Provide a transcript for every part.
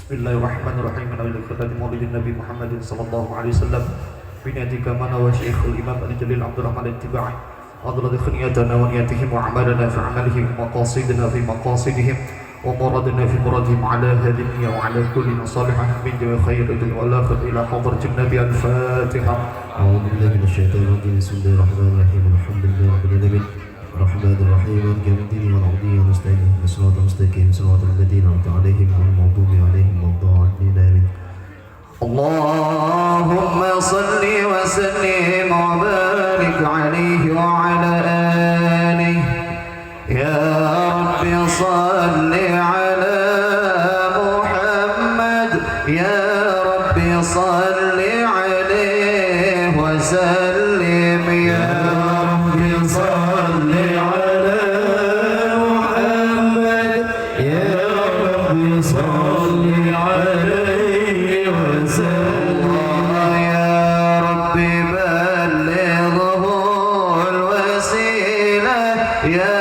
Bismillahirrahmanirrahim. Alhamdulillahi maulid Nabi Muhammad sallallahu alaihi wasallam. Binadika mana wa Syekhul Imam Al-Jalil Abdul Rahman Al-Tibai. Adlat khniyatana wa niyatihim wa amalana fi amalihim wa qasidana fi maqasidihim wa muradana fi muradihim ala hadhihi wa ala kulli salihan min jawi khairil wal akhir ila hadratin Nabi Al-Fatiha. A'udzu billahi minasyaitonir rajim. Bismillahirrahmanirrahim. Alhamdulillahi rabbil alamin. الرحمن الرحيم مالك يوم الدين ونعبده ونستعينه بالصراط المستقيم صراط الذين أنعمت عليهم غير المغضوب عليهم ولا الضالين آمين. اللهم صل وسلم وبارك عليه وعلى آله. يا رب صل على محمد. يا رب صل عليه وسلم. يا رب صل على محمد. يا رب صل عليه وسلم. يا رب بلغه الوسيلة. يا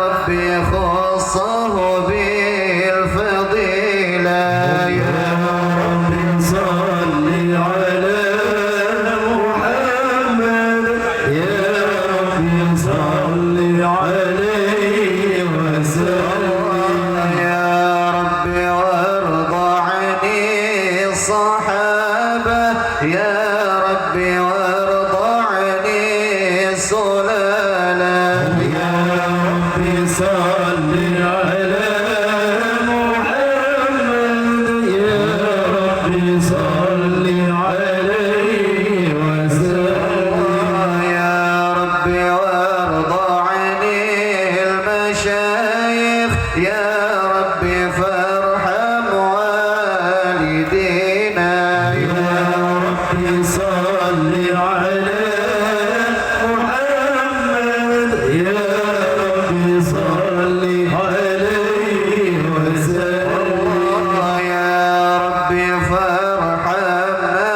رب خصه بالفضيلة. يا رب صل على محمد. يا رب صل عليه وسلم. يا رب وارض عن الصحابة. يا رب وارض عن السلالة. يا رب صل على محمد. يا رب صل عليه وسلم. يا رب وارض عن المشايخ. يا رب فارحم والدينا. يا رب صل على محمد. يا رب صل عليه وسلم. يا رب فارحمنا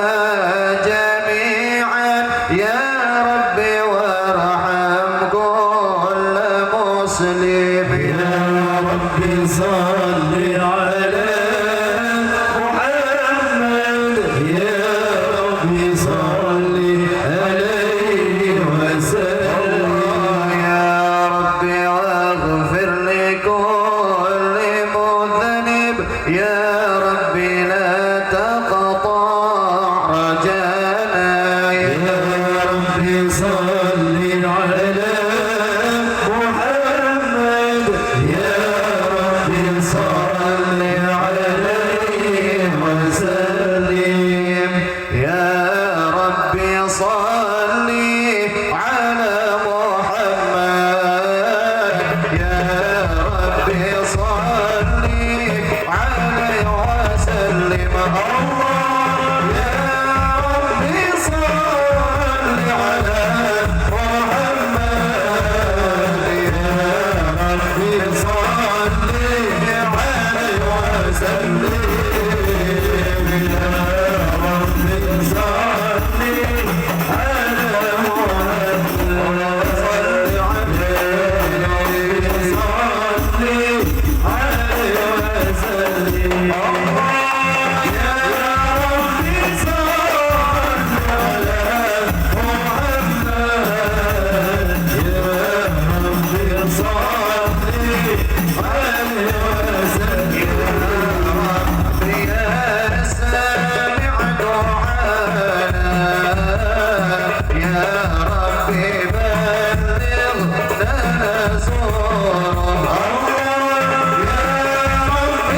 جميعا. يا رب وارحم كل مسلم. يا رب صل على محمد. يا رب صل عليه وسلم. يا رب واغفر لكل مذنب. يا رب لا تقطع رجانا. يا رب صل على محمد. يا رب صل عليه وسلم. يا رب صل على محمد. يا رب صل عليه وسلم. الله. يا رب صل على محمد. يا رب صل عليه وسلم. يا رب صل على محمد. صل عليه صل عليه وسلم. الله. يا رب صل على محمد. يا رب صل عليه وسلم. يا رب يا سامع دعانا. يا رب بلغنا زورا. يا رب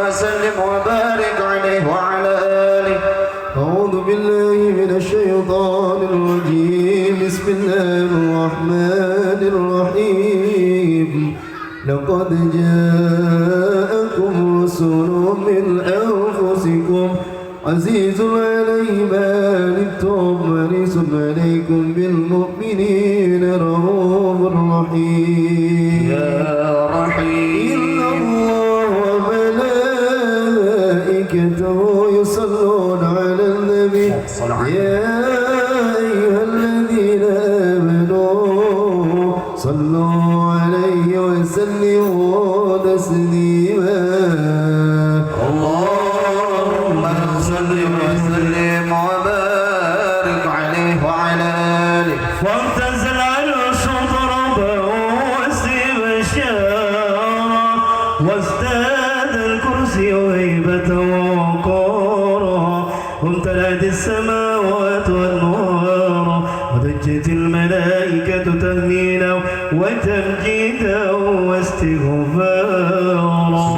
وسلم وبارك عليه وعلى آله. أعوذ بالله من الشيطان الرجيم بسم الله الرحمن الرحيم لقد جاءكم رسول من أنفسكم عزيز عليه ما عنتم حريص عليكم بالمؤمنين رؤوف رحيم يا رحيم إن الله وملائكته يصلون على النبي يا أيها الذين آمنوا صلوا عليه وسلموا تسليما اللهم صل وسلم وبارك عليه وعلى آله. وامتاز العرش ضربه واسم شارا وازداد الكرسي هيبة ووقارا وامتلأت السماوات والنار ودجت الملائكة تهليلا وتمجيدا واستغفارا.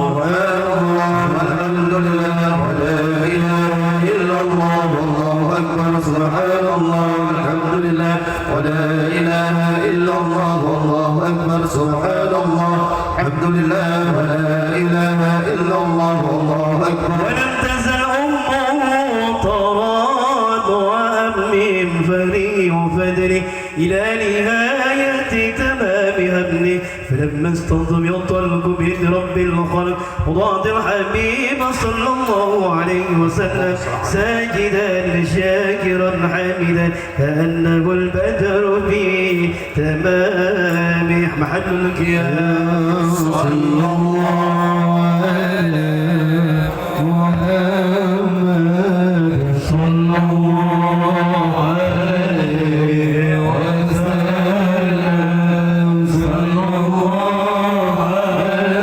سبحان الله والحمد لله ولا إله إلا الله والله أكبر. سبحان الله والحمد لله ولا إله إلا الله والله أكبر. سبحان الله الحمد لله ولا إله إلا الله والله أكبر. ولم تزل أمه طراد وأمن فري وفدري إلى نهاية تمام هبلي فلما استنظم الطلق بيد رب الخلق وضعت الحبيب صلى الله عليه وسلم ساجدا شاكرا حامدا كأنه البدر في تمام محل القيام صلى الله على محمد صلى الله عليه وسلم صلى الله على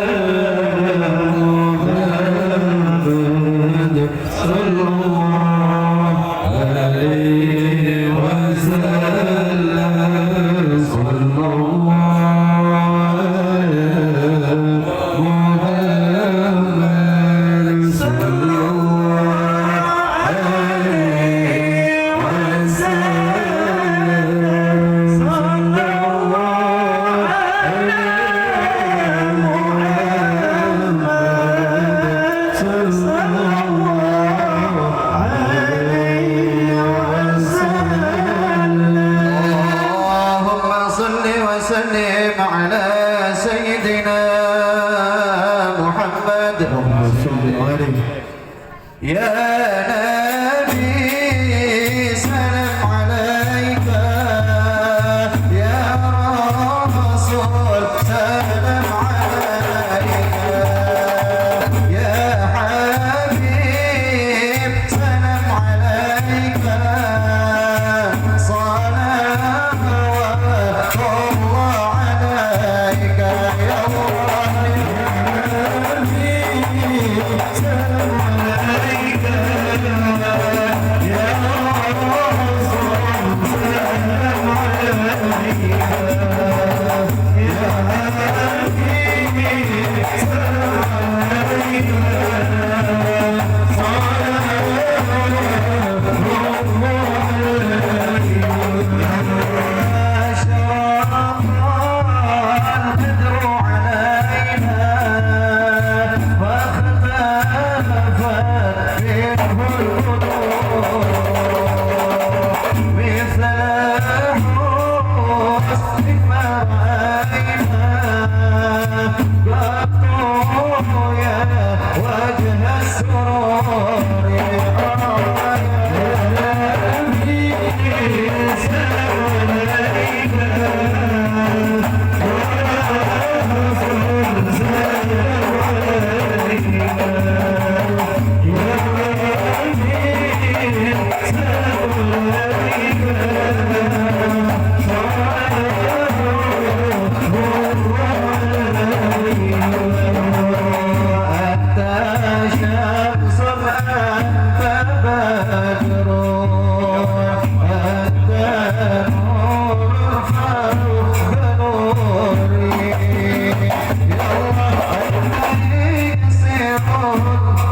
محمد صلى الله عليه وسلم صلى الله اللهم صل وسلم على سيدنا محمد. اللهم صل عليه يا نبي سلام عليك يا رسول سلام عليك يا حبيب سلام عليك صلاة الله عليك يا الله سلام عليك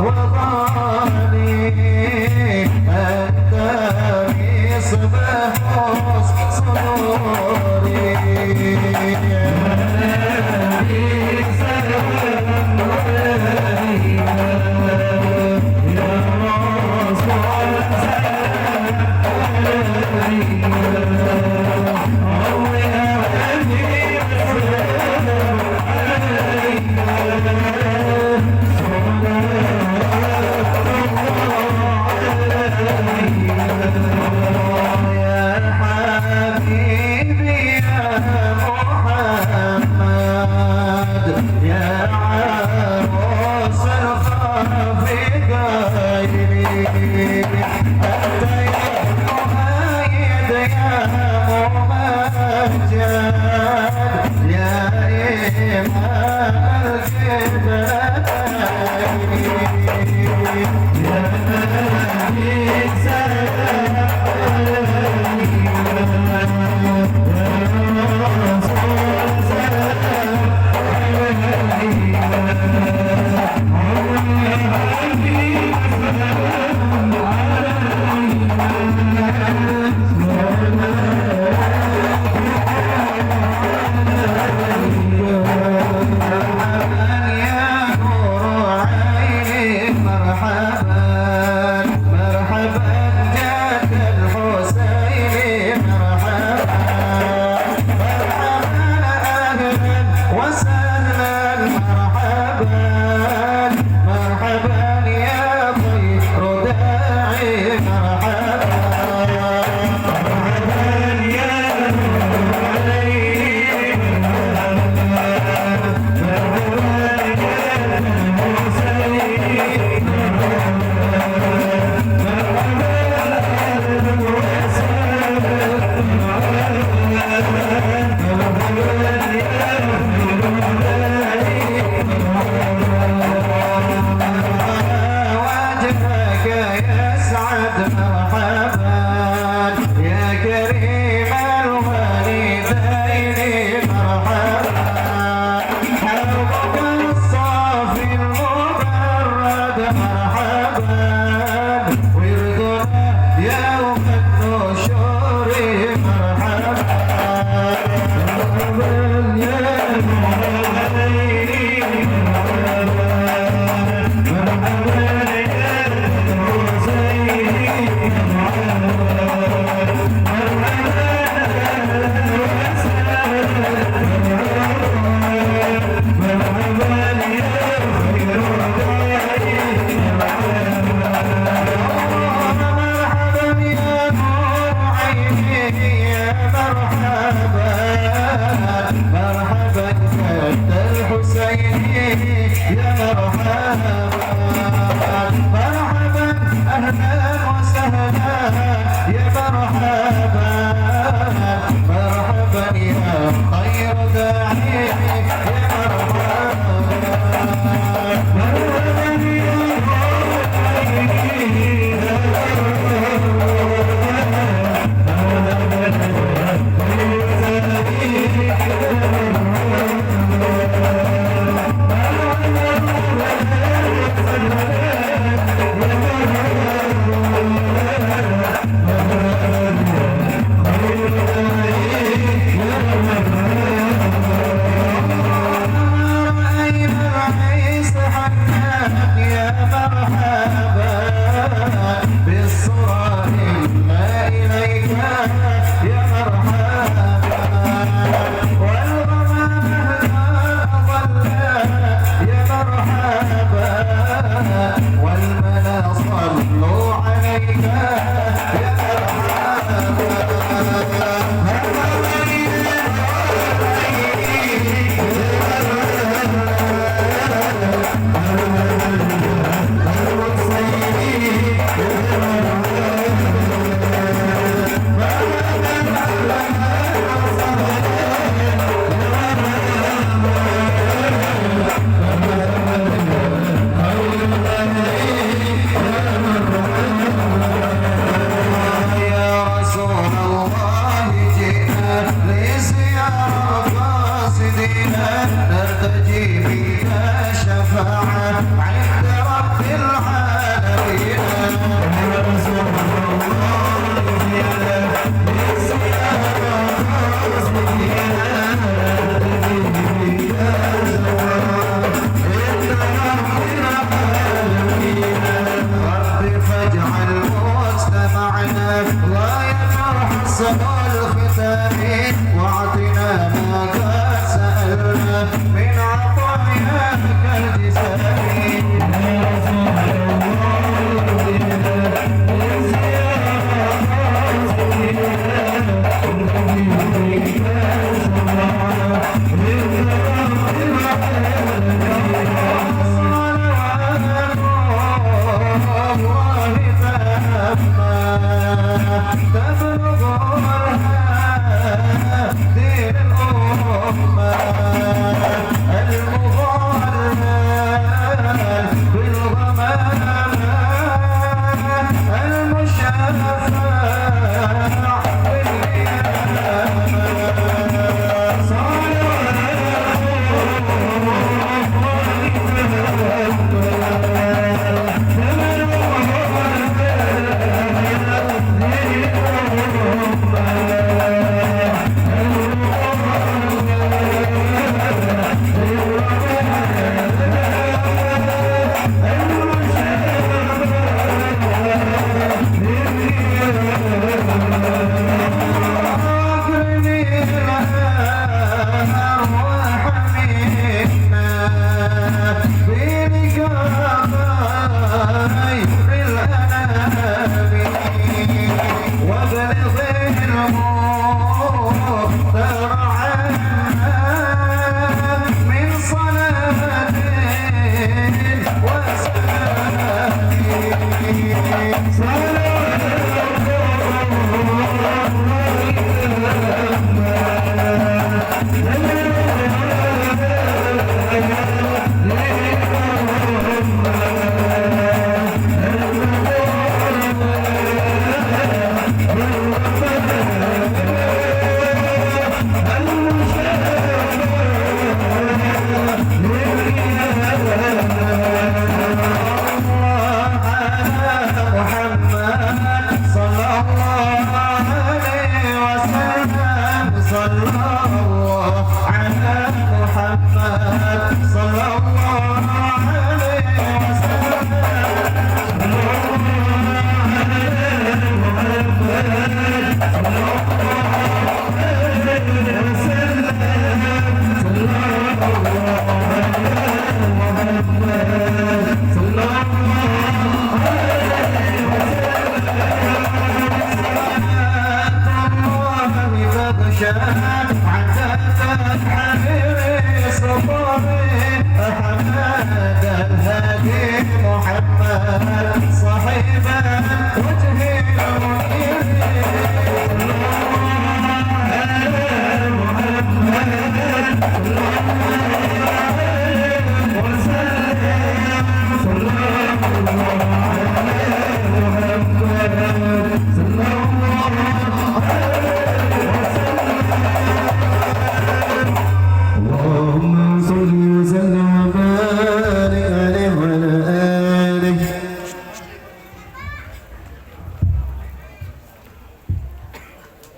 وضعني أنت مصباح صدوري حسن الختام واعطنا ما قد سألنا من عطاياك الجزائي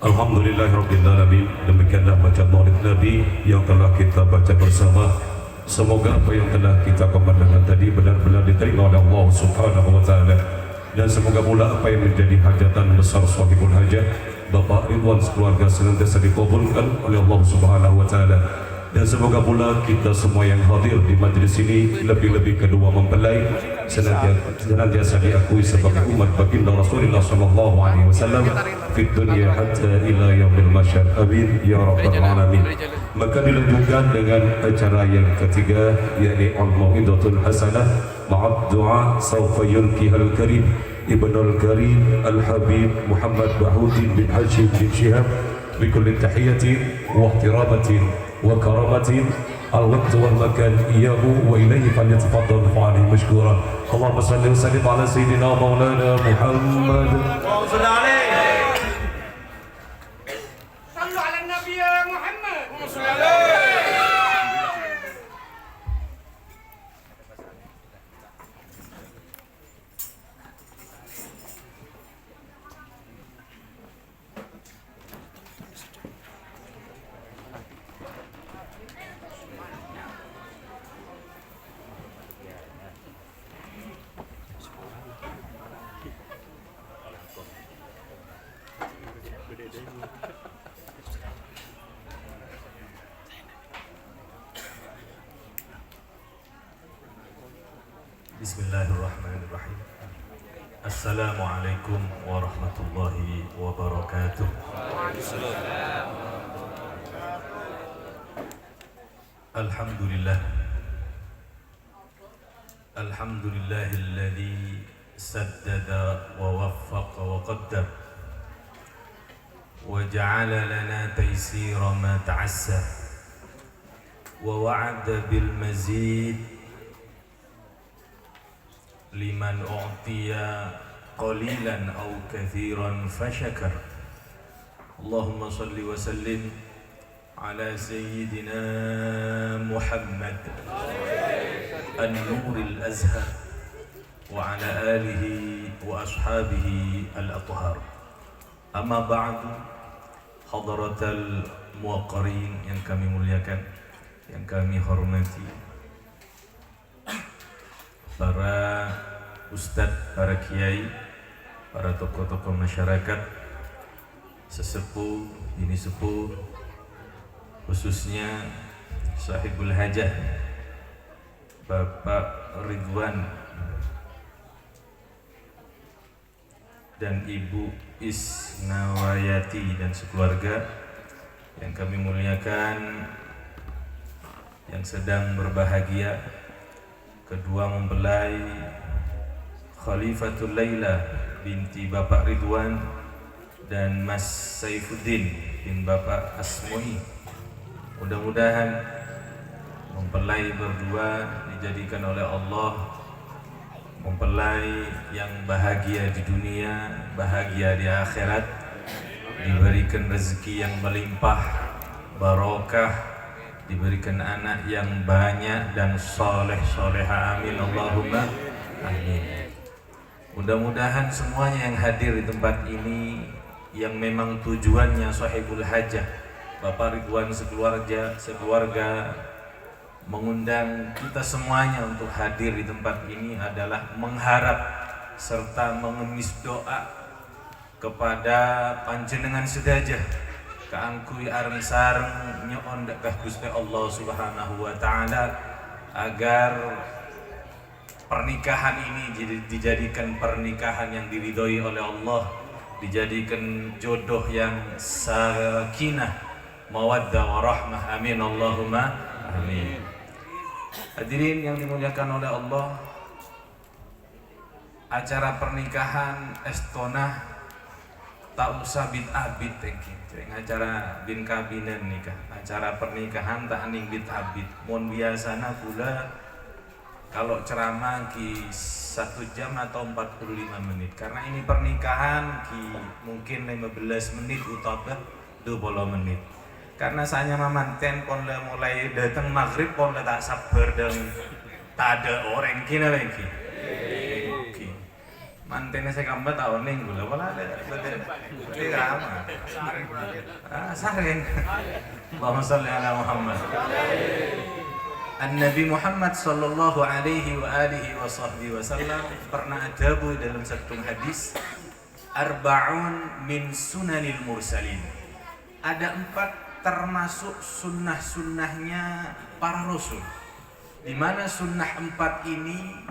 Alhamdulillahirrabbilalamin. Demikianlah baca maulid Nabi yang telah kita baca bersama. Semoga apa yang telah kita kumandangkan tadi benar-benar diterima oleh Allah Subhanahu wa Ta'ala, dan semoga pula apa yang menjadi hajatan besar sahibul hajat Bapak Ridwan sekeluarga senantiasa dikabulkan oleh Allah Subhanahu wa Ta'ala, dan semoga pula kita semua yang hadir di majlis ini, lebih-lebih kedua mempelai, senantiasa diakui sebagai umat baginda Rasulullah sallallahu alaihi wasallam fid dunya hatta ila yaumil masyar. Amin ya rabbal alamin. Maka dilanjutkan dengan acara yang ketiga, yakni al-mau'izatul hasanah ma'ad du'a sawfa yulqihal karim Ibnul Karim Al-Habib Muhammad Bahuddin bin Hashim bin Shihab bikulli tahiyatin wa ihtirabatin wa karamatin al-waqt wal makan iyahu wa ilayhi falyatafaddal fa'ali mashkura. Allahumma salli wa sallim ala sayyidina maulana Muhammad. صلوا على النبي يا محمد. صلى الله. Bismillahirrahmanirrahim. Assalamualaikum warahmatullahi wabarakatuh. Alhamdulillah. Alhamdulillahilladzi saddada wa waffaqa wa qaddar wa ja'ala lana taysira ma ta'assar wa wa'ada bil mazid liman u'tiya qalilan aw kathiran fashakar. Allahumma salli wa sallim ala sayyidina Muhammad an-nuril azhar wa ala alihi wa ashabihi al-athhar. Amma ba'du, hadaratal muwaqqirin yang kami muliakan, yang kami hormati, para ustadz, para kiai, para tokoh-tokoh masyarakat, sesepuh, bini sepuh, khususnya sahibul hajah Bapak Ridwan dan Ibu Isnawayati dan sekeluarga yang kami muliakan, yang sedang berbahagia, kedua mempelai Khalifatul Laila binti Bapak Ridwan dan Mas Saifuddin bin Bapak Asmui. Mudah-mudahan mempelai berdua dijadikan oleh Allah mempelai yang bahagia di dunia, bahagia di akhirat, diberikan rezeki yang melimpah, barokah, diberikan anak yang banyak dan soleh-soleha, amin Allahumma amin. Mudah-mudahan semuanya yang hadir di tempat ini yang memang tujuannya sahibul hajah Bapak Ridwan sekeluarga mengundang kita semuanya untuk hadir di tempat ini adalah mengharap serta mengemis doa kepada panjenengan sedajah kaangkui areng sareng nyoon dakah Gusti Allah Subhanahu wa taala agar pernikahan ini dijadikan pernikahan yang diridhoi oleh Allah, dijadikan jodoh yang sakinah, mawaddah warahmah, amin Allahumma amin. Hadirin yang dimuliakan oleh Allah, acara pernikahan estonah tak usah bid-abid acara bin kabinet nikah, acara pernikahan tak aning bid-abid. Mun biasana pula kalau ceramah ki 1 jam atau 45 menit, karena ini pernikahan ki mungkin 15 menit utawa 20 menit. Karena saya manten pon mulai datang maghrib pon tak sabar dan tak ada orang kina lagi. Oke. Mantennya saya gambar tahun nih gula wala ada ramah. Saring. Allahumma shalli ala Muhammad. An-Nabi Muhammad sallallahu alaihi wa alihi wa sahbihi wasallam pernah adabu dalam satu hadis, arba'un min sunanil mursalin. Ada 4 termasuk sunnah-sunnahnya para rasul, di mana sunnah 4 ini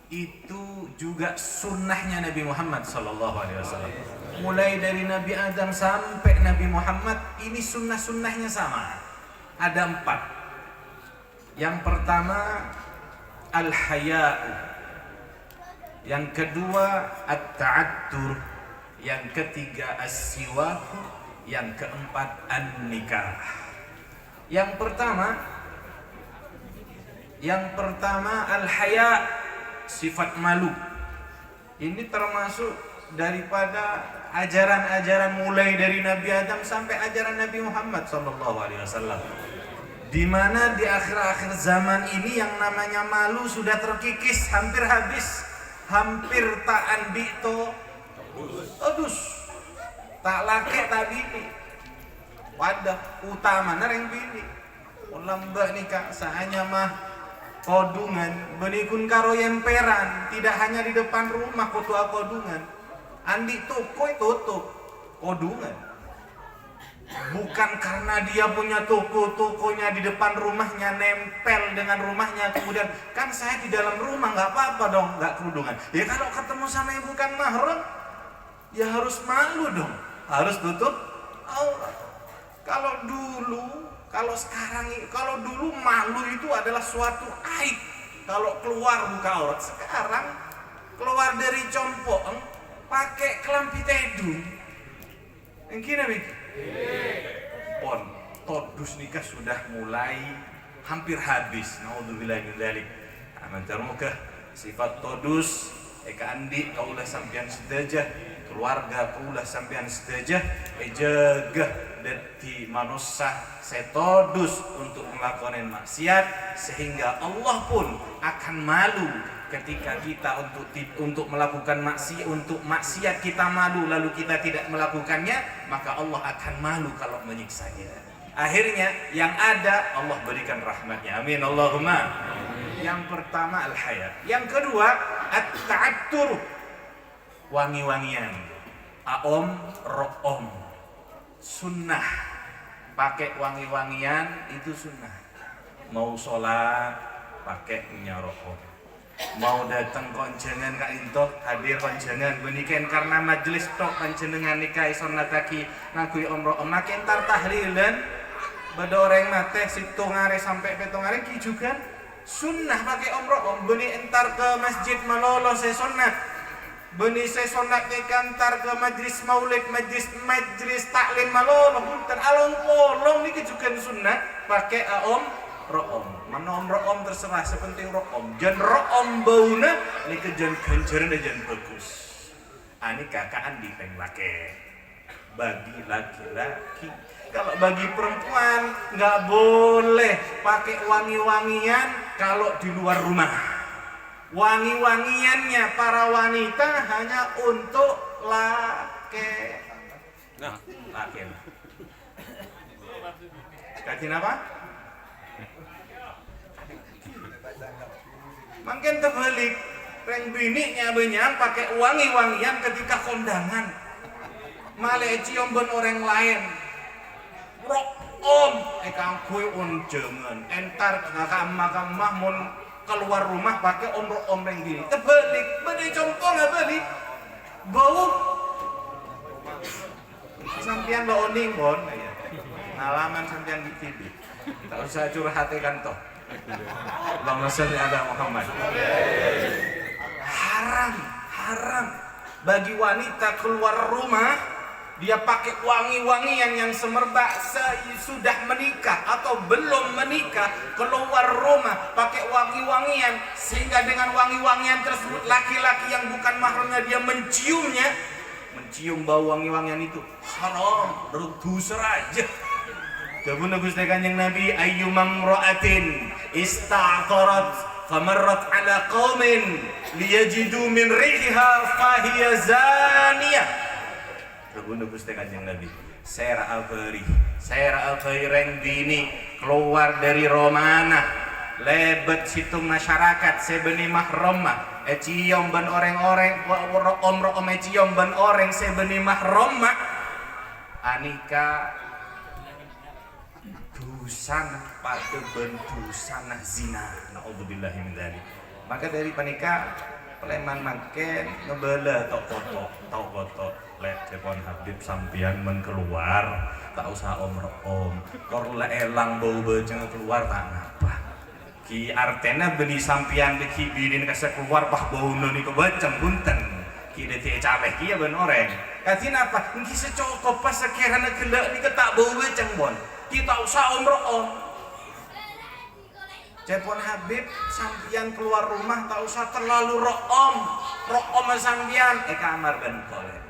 itu juga sunnahnya Nabi Muhammad sallallahu alaihi wasallam. Mulai dari Nabi Adam sampai Nabi Muhammad ini sunnah-sunnahnya sama. Ada 4. Yang pertama al-haya'u, yang kedua at-ta'attur, yang ketiga as-siwaku, yang keempat an-nikah. Yang pertama al-haya, sifat malu. Ini termasuk daripada ajaran-ajaran mulai dari Nabi Adam sampai ajaran Nabi Muhammad SAW. Di mana di akhir-akhir zaman ini yang namanya malu sudah terkikis, hampir habis, hampir tak andito, odus. Tak laki tak bini, wadah utama nareng bini. Lambak nikah sahanya mah kodungan, benikun karo yemperan, tidak hanya di depan rumah kotua kodungan. Andi toko tutup kodungan. Bukan karena dia punya toko-tokonya di depan rumahnya nempel dengan rumahnya, kemudian kan saya di dalam rumah nggak apa-apa dong, nggak kerudungan. Ya kalau ketemu sama yang bukan mahram, ya harus malu dong, harus tutup aurat. Kalau dulu malu itu adalah suatu aib. Kalau keluar buka aurat, sekarang keluar dari compong pakai kelampi tedung. Yang kira pon todus nikah sudah mulai hampir habis. Naudzubillah min dzalik. Amantarmuka sifat todus eka andi kaulah sampean sedajah, keluarga kaulah sampean sedajah, jaga deti manusia setodus untuk melakukan maksiat, sehingga Allah pun akan malu ketika kita untuk melakukan maksiat kita malu, lalu kita tidak melakukannya, maka Allah akan malu kalau menyiksanya. Akhirnya yang ada Allah berikan rahmatnya, amin Allahumma. Yang pertama al-haya, yang kedua at-ta'attur, wangi-wangian, aom ro'om, sunnah. Pakai wangi-wangian itu sunnah. Mau sholat pakai minyak ro'om, mau datang konjengan Kak Intok, hadir konjengan benikan karena majelis tok konjengan nikah sonataki ngakui omro makin tar tahlilan bedoreng mate situng hari sampai petong hari ki juga sunnah pakai omro beni entar ke masjid malolo saya sunat, beni saya sunat kantar ke majlis maulid majlis taklim malolo punten along polong niki juga sunnah pakai ro'om. Mana ro'om terserah, sepenting ro'om. Jan ro'om bauna ini kejan ganjaran jan bagus. Ani kakaan di laki bagi laki-laki. Kalau bagi perempuan nggak boleh pakai wangi-wangian kalau di luar rumah. Wangi-wangiannya para wanita hanya untuk laki. Nah, laki. Kajian apa? Makin terbalik, reng biniknya benyang pakai wangi-wangian ketika kondangan. Malah cium ben orang lain. Ro'om, kangkui jangan. Entar kamah mun keluar rumah pakai ro'om reng bini. Terbalik, beda contoh nggak balik. Bau. Sampian lo oning bon, ngalaman sampian di TV. Tak usah curhatikan toh. Allahumma shalli ala Muhammad. Haram bagi wanita keluar rumah dia pakai wangi-wangian yang semerbak sudah menikah atau belum menikah, keluar rumah pakai wangi-wangian sehingga dengan wangi-wangian tersebut laki-laki yang bukan mahramnya dia mencium bau wangi-wangian itu haram, dosa aja. Kabun Gusti Kanjeng Nabi ayyumam ra'atin ista'tarat famarrat ala qaumin liyajidu min riha fahiya zaniyah. Kabun Gusti Kanjeng Nabi sera alfari reng bini keluar dari romana lebet situng masyarakat sebeni mahromah cium ban orang-orang om cium ban orang sebeni mahromah anika dusana pada bendusana zina, naudzubillahi min dzalik. Maka dari panika Peleman makin ngebela tok kotok lek telepon Habib sampian men keluar tak usah om kor elang bau bejeng keluar tak ngapa ki artena beni sampian deki bidin kasa keluar pah bau noni kebeceng punten ki deti caleh ki ya ben oreng katin apa ki secokop pas sekirana gelek ni ketak bau bejeng bon kita usah om Cepon Habib sampian keluar rumah tak usah terlalu ro'om sampian kamar ben kolek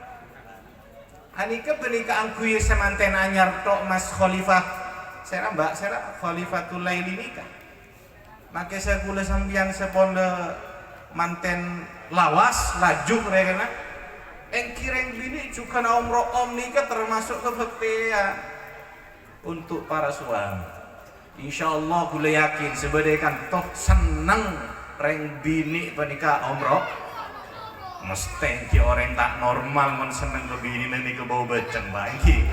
hanika benika angkuy semanten anyar tok Mas Khalifah sera mbak sera Khalifatul Laili nikah make saya kula sampian seponde manten lawas lajuk rekena kireng bini juga ro'om nikah termasuk kebektian untuk para suami. Insyaallah kula yakin sebadaikan toh seneng reng bini panika omroh mesti ki orang tak normal mun seneng ke bini nika bau beceng bae ki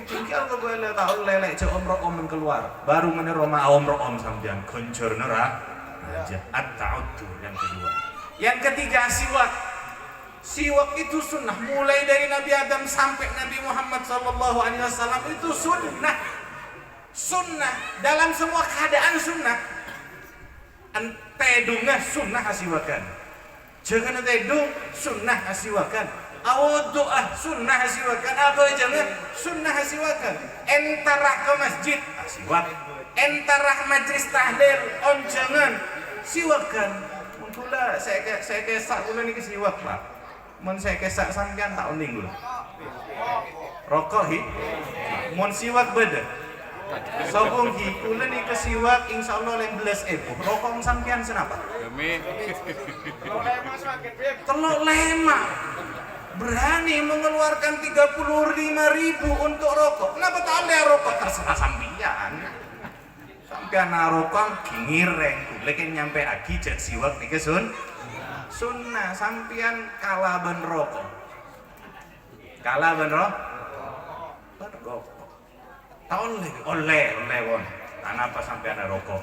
tinggal ke boleh tahu lelek cek om keluar baru menerima om sampean konjur nerah aja at-ta'uddu yang kedua. Yang ketiga siwak itu sunnah mulai dari Nabi Adam sampai Nabi Muhammad SAW itu sunnah dalam semua keadaan sunnah. Tedungah sunnah asiwakan, jangan tedung sunnah asiwakan, awudu'ah sunnah asiwakan, apa jangan sunnah asiwakan. Entarah ke masjid asiwak, entarah majlis tahlil on jangan siwakan. Mula saya kesak gula ni kesiwak pak, mun saya kesak sampean tak uning gula. Rokok hi, mun siwak beda. Sobong hi, kula ni kesiwak insyaallah 15.000. Rokok sampean senapa? Telok lema. Berani mengeluarkan 35.000 untuk rokok. Kenapa tak ada rokok terserah sampean? Sampean rokok ngireng, kula kan nyampe lagi jet siwak niki sunnah sampean kalah ben rokok. Kalah ben rokok. Tahun oleh won. Tanah apa sampai ada rokok?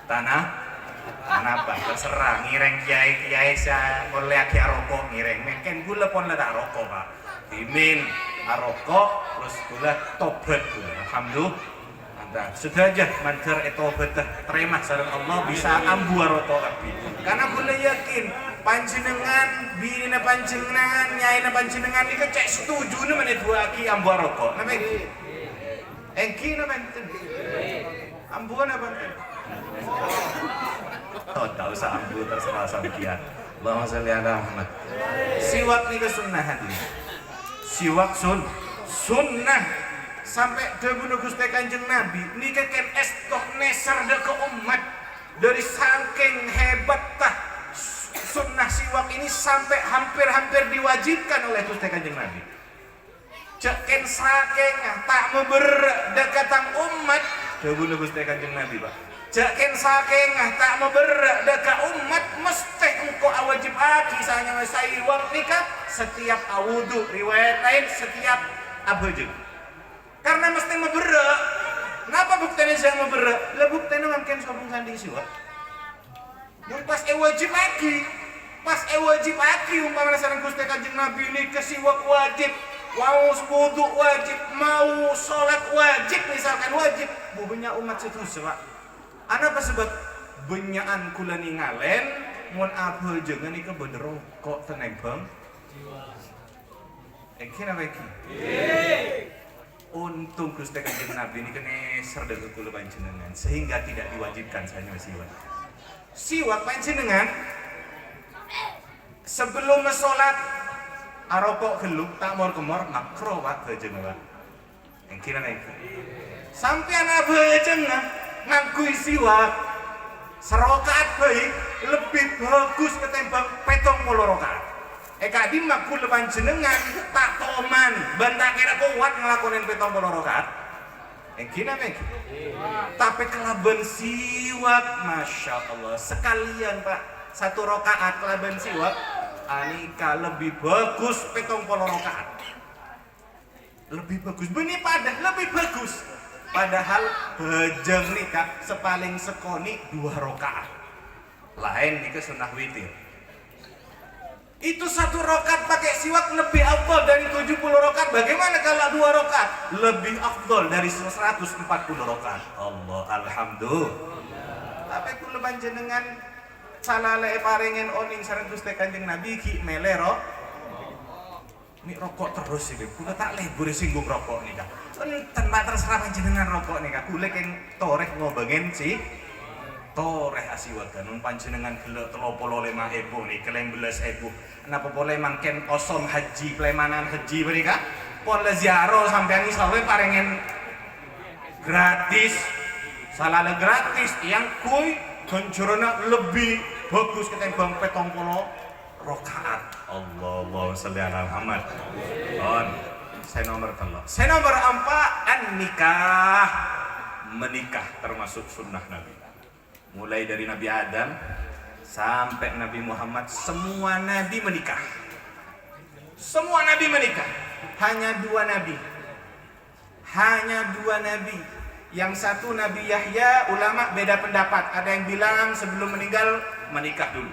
Tanah apa? Terserah ngireng kiai saya oleh akhir rokok ngireng. Mungkin gula pun ada rokok pak. Dimin rokok terus gula tobat gula. Alhamdulillah. Sudah aja mancar tobat terima sareng Allah bisa ambu rokok tapi. Karena gula yakin panjenengan bini panjenengan nyai panjenengan ini cek setuju nih mana dua aki ambu rokok. Namanya engki na benten, ambuan na benten. Oh, tak usah ambu terserah sampean. Allahumma sholli ala Muhammad. Siwak ni kesunnahan ini. Siwak sunnah sampai debu Gusti Kanjeng Nabi. Ni keken estok neser de ke umat dari saking hebat tah sunnah siwak ini sampai hampir diwajibkan oleh Gusti Kanjeng Nabi. Cekin saking tak memberak dekatan umat dahulu Gusti Kanjeng Nabi pak. Cekin saking tak memberak dekat umat mesti engkau wajib aki sanya siwak nikah setiap awudu riwayat lain setiap abujud. Karena mesti memberak. Kenapa buktinya saya memberak? Lah buktinya mungkin sobong sanding siwak. Yang pas wajib aki umpamanya sareng Gusti Kanjeng Nabi ini kesiwak wajib. Mau wudu wajib, mau sholat wajib, misalkan wajib, bubunya umat setuju pak. Ana apa sebab benyaan kula ningalen, mun apa jangan ika bener kok teneng bang. Eki apa eki? Untung Gusti Kanjeng Nabi ini kene serdek kula panjenengan sehingga tidak diwajibkan saja siwak. Siwak panjenengan sebelum sholat arokok geluk tak mor makro pak bejeng pak. Yang kira naik. Sampai anak bejeng ngangkui siwak serokaat baik lebih bagus ketimbang 70 rokaat. Kadi makul panjenengan tak toman bantah kira kuat ngelakonin 70 rokaat. Yang kira naik. Tapi kelaban siwak, masya Allah sekalian pak 1 rokaat kelaban siwak. Anika lebih bagus 70 rokaat. Lebih bagus. Beni pada lebih bagus. Padahal bejeng nikah sepaling sekoni 2 rokaat. Lain nikah sunnah witir. Itu 1 rokaat pakai siwak lebih afdal dari 70 rokaat. Bagaimana kalau 2 rokaat? Lebih afdal dari 140 rokaat. Allah alhamdulillah. Tapi kula panjenengan salale parengen oning sareng Gusti Kanjeng Nabi ki melero mi rokok terus iki kula tak lebur singgung rokok nika enten mak terserah panjenengan rokok nika kula keng toreh ngobengen si toreh asiwagan nun panjenengan gelek 35.000 nih 15.000 napa boleh mangken osom haji plemanan haji menika pon le ziarah sampean insyaallah parengen gratis salale gratis yang kuy ganjarannya lebih bagus ketimbang 70 rokaat. Allahumma sholli ala Muhammad. Saya nomor 3. Saya nomor 4 nikah. Menikah termasuk sunnah Nabi. Mulai dari Nabi Adam sampai Nabi Muhammad semua nabi menikah. Semua nabi menikah. Hanya 2 nabi hanya 2 nabi. Yang satu Nabi Yahya, ulama beda pendapat. Ada yang bilang sebelum meninggal menikah dulu,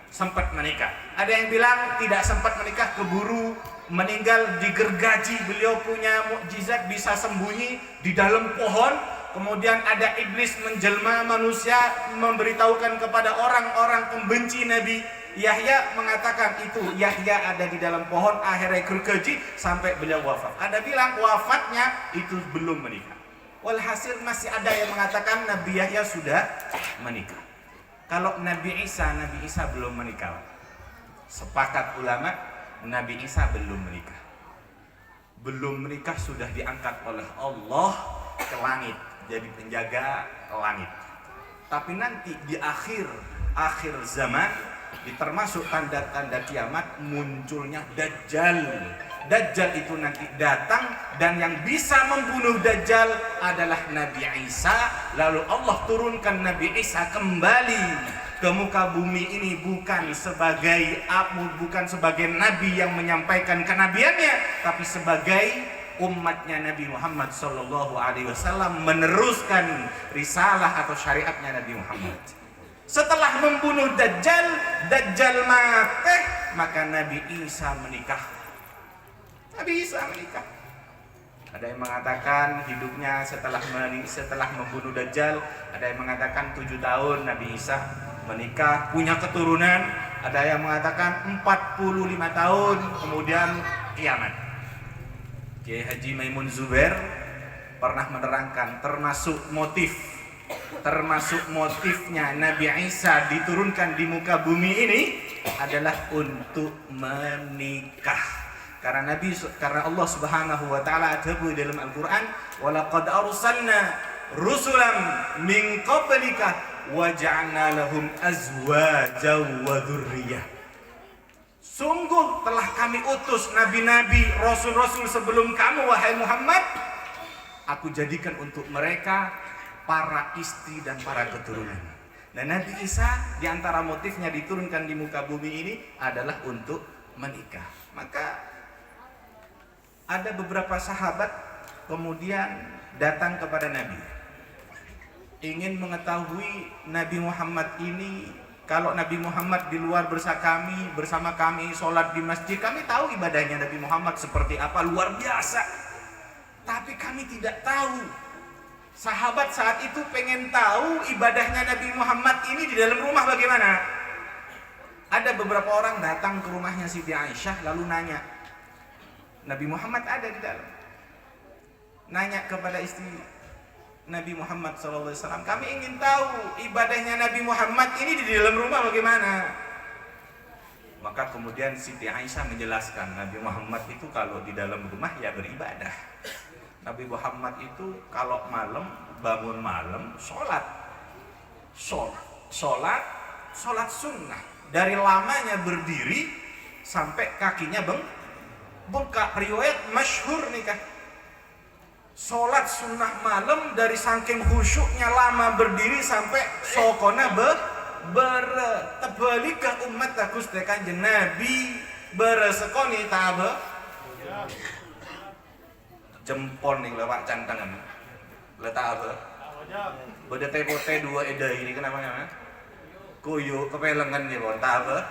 sempat menikah. Ada yang bilang tidak sempat menikah, keburu meninggal, digergaji. Beliau punya mukjizat, bisa sembunyi di dalam pohon. Kemudian ada iblis menjelma manusia, memberitahukan kepada orang-orang pembenci Nabi Yahya, mengatakan itu Yahya ada di dalam pohon, akhirnya gergaji sampai beliau wafat. Ada bilang wafatnya itu belum menikah. Walhasil masih ada yang mengatakan Nabi Yahya sudah menikah. Kalau Nabi Isa belum menikah. Sepakat ulama, Nabi Isa belum menikah. Belum menikah sudah diangkat oleh Allah ke langit, jadi penjaga langit. Tapi nanti di akhir zaman, termasuk tanda-tanda kiamat, munculnya Dajjal. Dajjal itu nanti datang, dan yang bisa membunuh Dajjal adalah Nabi Isa. Lalu Allah turunkan Nabi Isa kembali ke muka bumi ini bukan sebagai nabi yang menyampaikan kenabiannya, tapi sebagai umatnya Nabi Muhammad SAW, meneruskan risalah atau syariatnya Nabi Muhammad. Setelah membunuh Dajjal mati, maka Nabi Isa menikah. Ada yang mengatakan hidupnya setelah membunuh Dajjal. Ada yang mengatakan 7 tahun Nabi Isa menikah, punya keturunan. Ada yang mengatakan 45 tahun kemudian kiamat. Kiai Haji Maimun Zubair pernah menerangkan termasuk motifnya Nabi Isa diturunkan di muka bumi ini adalah untuk menikah. Karena Allah Subhanahu wa taala ada di dalam Al-Qur'an, "Walaqad arsalna rusulan min qablika wa ja'alna lahum azwajan wa dzurriyyah." Sungguh telah kami utus nabi-nabi, rasul-rasul sebelum kamu wahai Muhammad, aku jadikan untuk mereka para istri dan para keturunan. Dan Nabi Isa di antara motifnya diturunkan di muka bumi ini adalah untuk menikah. Maka ada beberapa sahabat kemudian datang kepada Nabi, ingin mengetahui Nabi Muhammad ini. Kalau Nabi Muhammad di luar bersama kami sholat di masjid, kami tahu ibadahnya Nabi Muhammad seperti apa, luar biasa. Tapi kami tidak tahu. Sahabat saat itu pengen tahu ibadahnya Nabi Muhammad ini di dalam rumah bagaimana. Ada beberapa orang datang ke rumahnya Siti Aisyah lalu nanya, Nabi Muhammad ada di dalam. Nanya kepada istri Nabi Muhammad SAW, kami ingin tahu ibadahnya Nabi Muhammad ini di dalam rumah bagaimana. Maka kemudian Siti Aisyah menjelaskan, Nabi Muhammad itu kalau di dalam rumah ya beribadah. Nabi Muhammad itu kalau malam, bangun malam, sholat sunnah. Dari lamanya berdiri sampai kakinya bengkak. Riwayat masyhur nih kan, sholat sunnah malam dari saking khusyuknya lama berdiri sampai sokona tebalikah umat takus Kanjeng Nabi beresekoni tabe jempol nih lewat cantangan letak apa beda tepote 2 eda ini kenapa ya kuyu kepelengan nih bon tabe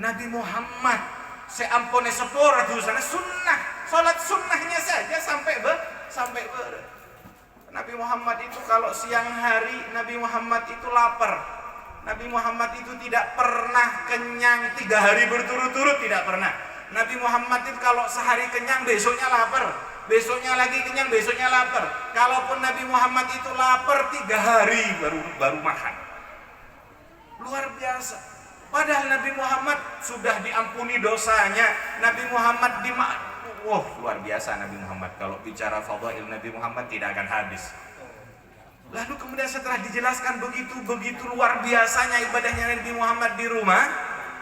Nabi Muhammad seampone sepura dosanya sunnah, sholat sunnahnya saja sampai Nabi Muhammad itu kalau siang hari Nabi Muhammad itu lapar. Nabi Muhammad itu tidak pernah kenyang 3 hari berturut-turut, tidak pernah. Nabi Muhammad itu kalau sehari kenyang besoknya lapar, besoknya lagi kenyang besoknya lapar. Kalaupun Nabi Muhammad itu lapar 3 hari baru makan. Luar biasa. Padahal Nabi Muhammad sudah diampuni dosanya. Nabi Muhammad luar biasa Nabi Muhammad. Kalau bicara fadail Nabi Muhammad tidak akan habis. Lalu kemudian setelah dijelaskan begitu luar biasanya ibadahnya Nabi Muhammad di rumah,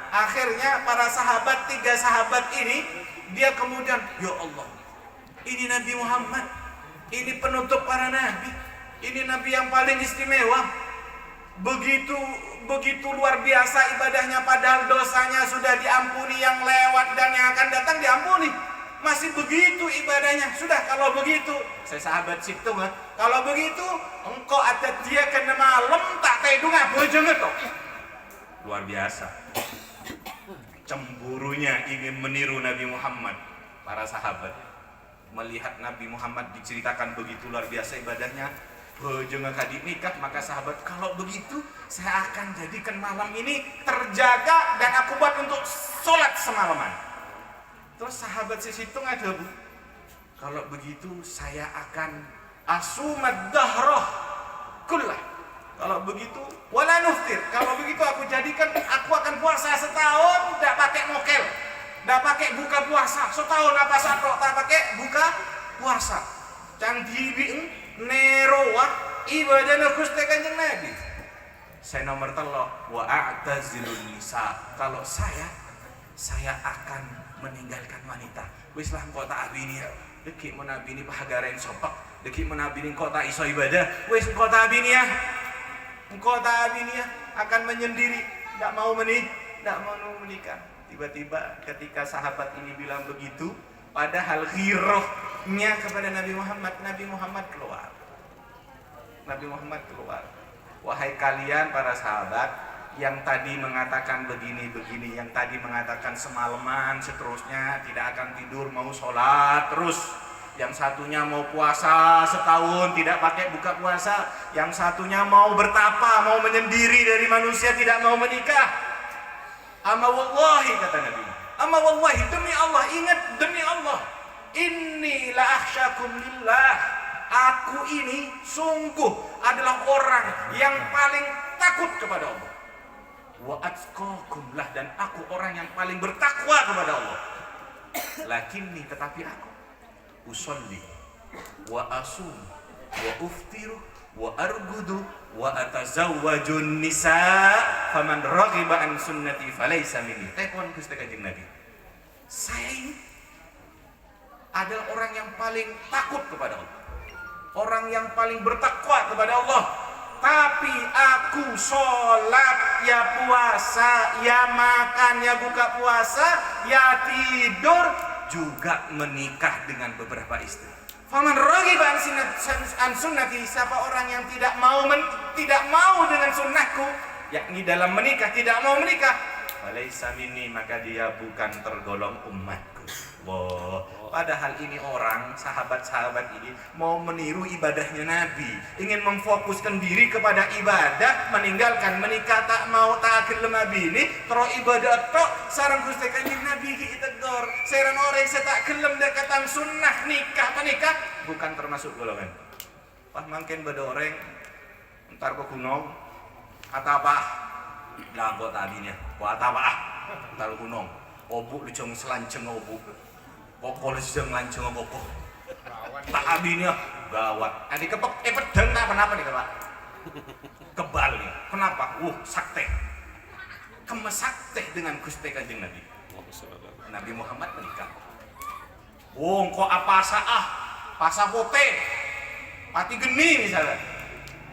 akhirnya para sahabat, 3 sahabat ini, dia kemudian, ya Allah, ini Nabi Muhammad, ini penutup para nabi, ini nabi yang paling istimewa. Begitu luar biasa ibadahnya, padahal dosanya sudah diampuni, yang lewat dan yang akan datang diampuni. masih begitu ibadahnya. Sudah kalau begitu, saya sahabat situ mah. Kalau begitu, engkau ada dia kena malam tak tedunga bojong itu. Luar biasa. Cemburunya ingin meniru Nabi Muhammad. Para sahabat melihat Nabi Muhammad diceritakan begitu luar biasa ibadahnya, bojong kadi nikah, maka sahabat, kalau begitu saya akan jadikan malam ini terjaga dan aku buat untuk sholat semalaman. Terus sahabat sesitung ada, Bu, kalau begitu saya akan asumad dahroh kullah. Kalau begitu wala nuftir. Kalau begitu aku jadikan, aku akan puasa setahun tidak pakai mokel, tidak pakai buka puasa setahun. Apa satu tak pakai buka puasa. Canggih neroah ibadahnya Gusti Kanjeng Nabi. Saya nomor telok wa a'tazilun nisa. Kalau saya akan meninggalkan wanita. Wis lah engko tak abini ya. Deki menabini pahagaren sopak, deki menabini engko tak iso ibadah. Wis engko tak abini ya. Engko tak abini ya akan menyendiri, tidak mau menikah. Tiba-tiba ketika sahabat ini bilang begitu, padahal ghirohnya kepada Nabi Muhammad keluar. Nabi Muhammad keluar. Wahai kalian para sahabat yang tadi mengatakan begini-begini, yang tadi mengatakan semalaman seterusnya tidak akan tidur, mau sholat terus, yang satunya mau puasa setahun tidak pakai buka puasa, yang satunya mau bertapa, mau menyendiri dari manusia, tidak mau menikah. Amma wallahi, kata Nabi, amma wallahi, demi Allah, ingat demi Allah, inni la akhsyakum lillah, aku ini sungguh adalah orang yang paling takut kepada Allah. Wa atqakum lah, dan aku orang yang paling bertakwa kepada Allah. Lakinni, tetapi aku usolli wa asum wa uftiru wa argudu wa atazawwajun nisa faman raghiba an sunnati falaysa minni. Telepon Gusti Kanjeng Nabi, saya ini adalah orang yang paling takut kepada Allah, orang yang paling bertakwa kepada Allah, tapi aku sholat, ya puasa, ya makan, ya buka puasa, ya tidur, juga menikah dengan beberapa istri. Faman raghiba an sunnati, siapa orang yang tidak mau dengan sunnahku, yakni dalam menikah, tidak mau menikah, falaysa minni, maka dia bukan tergolong umatku. Wah, padahal ini orang, sahabat-sahabat ini mau meniru ibadahnya Nabi, ingin memfokuskan diri kepada ibadah, meninggalkan menikah, tak mau tak gelem abini, terus ibadah tok. Sareng Gusti Kanjeng Nabi kita tegur, sareng orang saya tak gelem dekatan sunnah nikah menikah, bukan termasuk golongan. Pas mangken beda orang entar ke gunung atau apa lah kok tadinya buat apa entar gunung obuk licung selanceng obuk pokok sedang lanceng obuk tak abinya gawat ini kepek pedang tak kenapa nih Pak kebal nih kenapa sakte kemesakte dengan Gusti Kanjeng Nabi Nabi Muhammad menikah kok apa saah pasa pote pati geni misalnya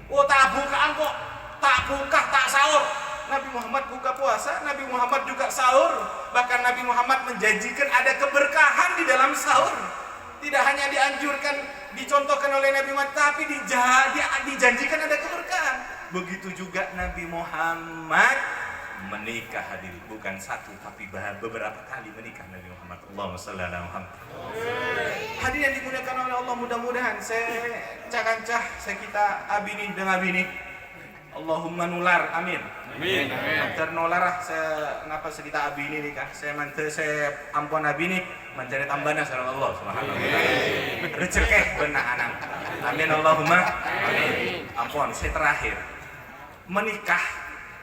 tak bukaan kok tak buka tak sahur. Nabi Muhammad buka puasa, Nabi Muhammad juga sahur, bahkan Nabi Muhammad menjanjikan ada keberkahan di dalam sahur. Tidak hanya dianjurkan, dicontohkan oleh Nabi Muhammad, tapi dijanjikan ada keberkahan. Begitu juga Nabi Muhammad menikah, hadirin, bukan satu tapi beberapa kali menikah Nabi Muhammad. Allahumma shalli ala Muhammad. Hadirin yang dimuliakan oleh Allah, mudah-mudahan saya cakancah saya kita abini dengan abini. Allahumma nular, amin. Amin. Mantar nular saya ngapa sedita abini nih kah? Saya mantar saya ampun abini mencari tambana sareng Allah subhanahu wa taala. Rezeki benar anak. Amin Allahumma amin. Ampun, saya terakhir. Menikah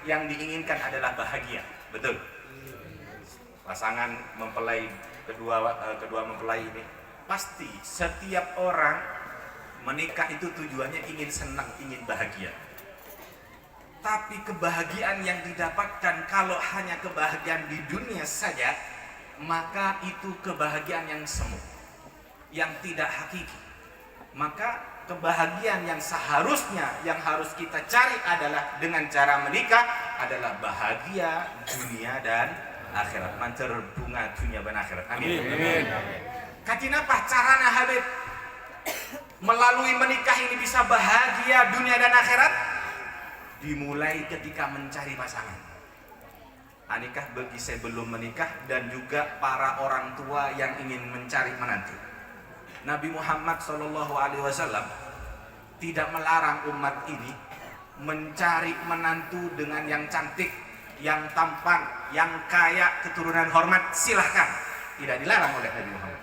yang diinginkan adalah bahagia, betul. Pasangan mempelai kedua mempelai ini pasti setiap orang menikah itu tujuannya ingin senang, ingin bahagia. Tapi kebahagiaan yang didapatkan kalau hanya kebahagiaan di dunia saja, maka itu kebahagiaan yang semu, yang tidak hakiki. Maka kebahagiaan yang seharusnya yang harus kita cari adalah dengan cara menikah adalah bahagia dunia dan akhirat. Mancer bunga dunia dan akhirat. Amin. Amin. Katina pacarana Habib melalui menikah ini bisa bahagia dunia dan akhirat? Dimulai ketika mencari pasangan. Anikah bagi sebelum menikah dan juga para orang tua yang ingin mencari menantu. Nabi Muhammad SAW tidak melarang umat ini mencari menantu dengan yang cantik, yang tampan, yang kaya, keturunan hormat, silahkan. Tidak dilarang oleh Nabi Muhammad.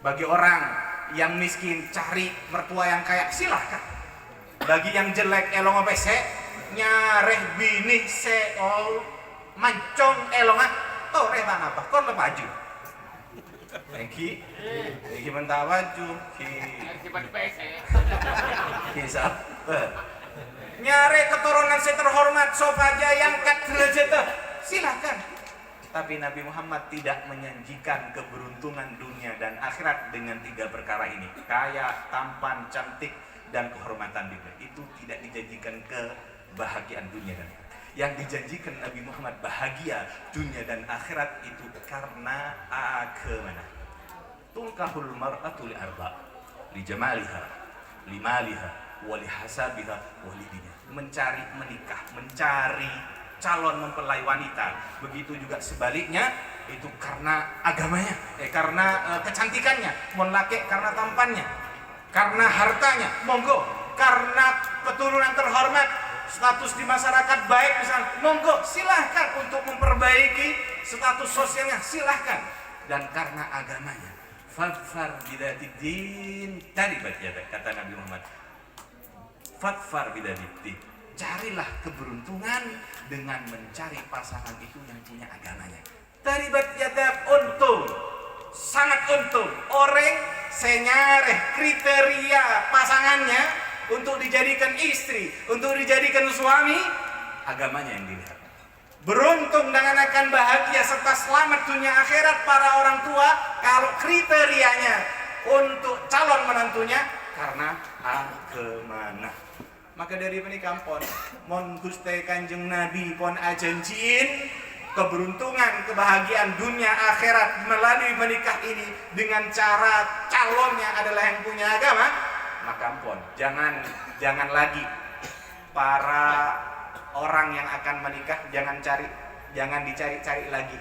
Bagi orang yang miskin cari mertua yang kaya, silahkan. Bagi yang jelek elong pese nyareh bini seol mancong elongan oh reh tanah apa kon lepaju Eki mentah baju kisah nyare keturunan saya terhormat sopaja yang kat derajat silahkan. Tapi Nabi Muhammad tidak menjanjikan keberuntungan dunia dan akhirat dengan 3 perkara ini: kaya, tampan, cantik, dan kehormatan juga. Itu tidak dijanjikan kebahagiaan dunia dan akhirat. Yang dijanjikan Nabi Muhammad bahagia dunia dan akhirat itu karena agama. Tulkahul mar'atu li arba' li jamaliha, li maliha, wa li hasabiha, wa li diniha. Mencari menikah, mencari calon mempelai wanita. Begitu juga sebaliknya itu karena agamanya, karena kecantikannya, mon laki karena tampannya, karena hartanya, monggo, karena keturunan terhormat, status di masyarakat baik misalnya, monggo, silahkan untuk memperbaiki status sosialnya, silahkan. Dan karena agamanya, fadfar bidatiddin taribat yadak, kata Nabi Muhammad. Fadfar bidatiddin, carilah keberuntungan dengan mencari pasangan itu yang punya agamanya. Taribat yadak, untung, sangat untung orang senyareh kriteria pasangannya untuk dijadikan istri, untuk dijadikan suami, agamanya yang dilihat. Beruntung dengan akan bahagia serta selamat dunia akhirat para orang tua kalau kriterianya untuk calon menantunya karena agamana. Maka dari pernikahan pon mon Gusti Kanjeng Nabi pon ajanjiin keberuntungan, kebahagiaan dunia akhirat melalui menikah ini dengan cara calonnya adalah yang punya agama. Maka ampun, jangan lagi para orang yang akan menikah jangan dicari-cari lagi.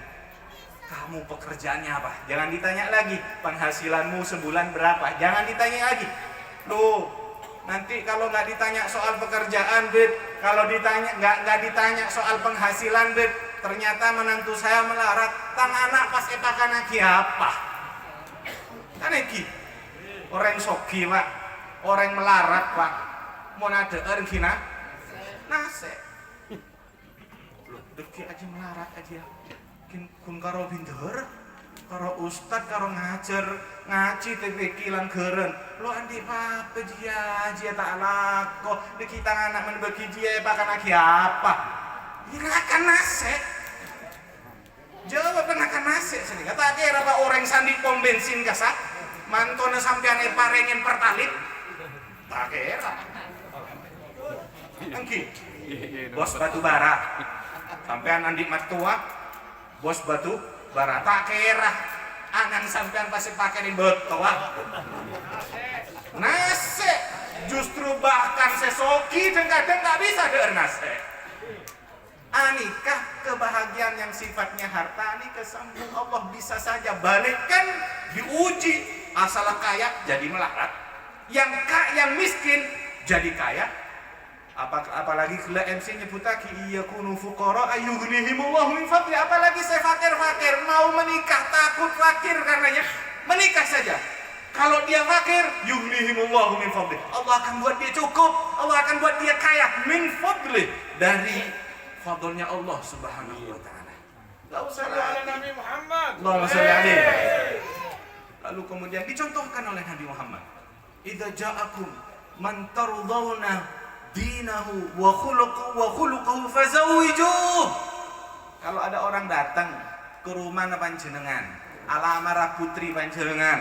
Kamu pekerjaannya apa? Jangan ditanya lagi. Penghasilanmu sebulan berapa? Jangan ditanya lagi. Loh, nanti kalau nggak ditanya soal pekerjaan, Bet, kalau ditanya nggak ditanya soal penghasilan, Bet, ternyata menantu saya melarat, tang anak pas epakan lagi apa? Kan lagi orang sogi pak, orang melarat pak, mau ada ergina, nase, loh deki aja melarat aja, kun karo binder, karo ustad, karo ngaji TPK lan geren, lo andi apa dia tak lako, deki tang anak menbagi dia epakan lagi apa? Ini akan nase. Jawab akan nase sini. Kata kira apa orang sandi pom bensin kasak, mantone sampean parengen pertalit. Tak kira. Angki. Bos batu bara. Sampean andi matua, bos batu bara tak kira. Anan sampean pasti pakein botoa. Nase. Justru bahkan sesoki dan kadang nggak bisa der nase. Anikah kebahagiaan yang sifatnya harta ini kesambung Allah bisa saja balikkan diuji asal kaya jadi melarat, yang miskin jadi kaya. Apalagi kalau MC nyebut lagi iya kunu fuqara ayyughnihimullahu min fadli, apalagi saya fakir mau menikah takut fakir karenanya menikah saja. Kalau dia fakir yughnihimullahu min fadli, Allah akan buat dia cukup, Allah akan buat dia kaya min fadli, dari fadlnya Allah subhanahu wa ta'ala. Nabi Muhammad. Allahumma sholli alaihi. Lalu kemudian dicontohkan oleh Nabi Muhammad, idza ja'akum man tardawna dinahu wa khuluquhu fazawwijuh. Kalau ada orang datang ke rumah panjenengan, alamara putri panjenengan,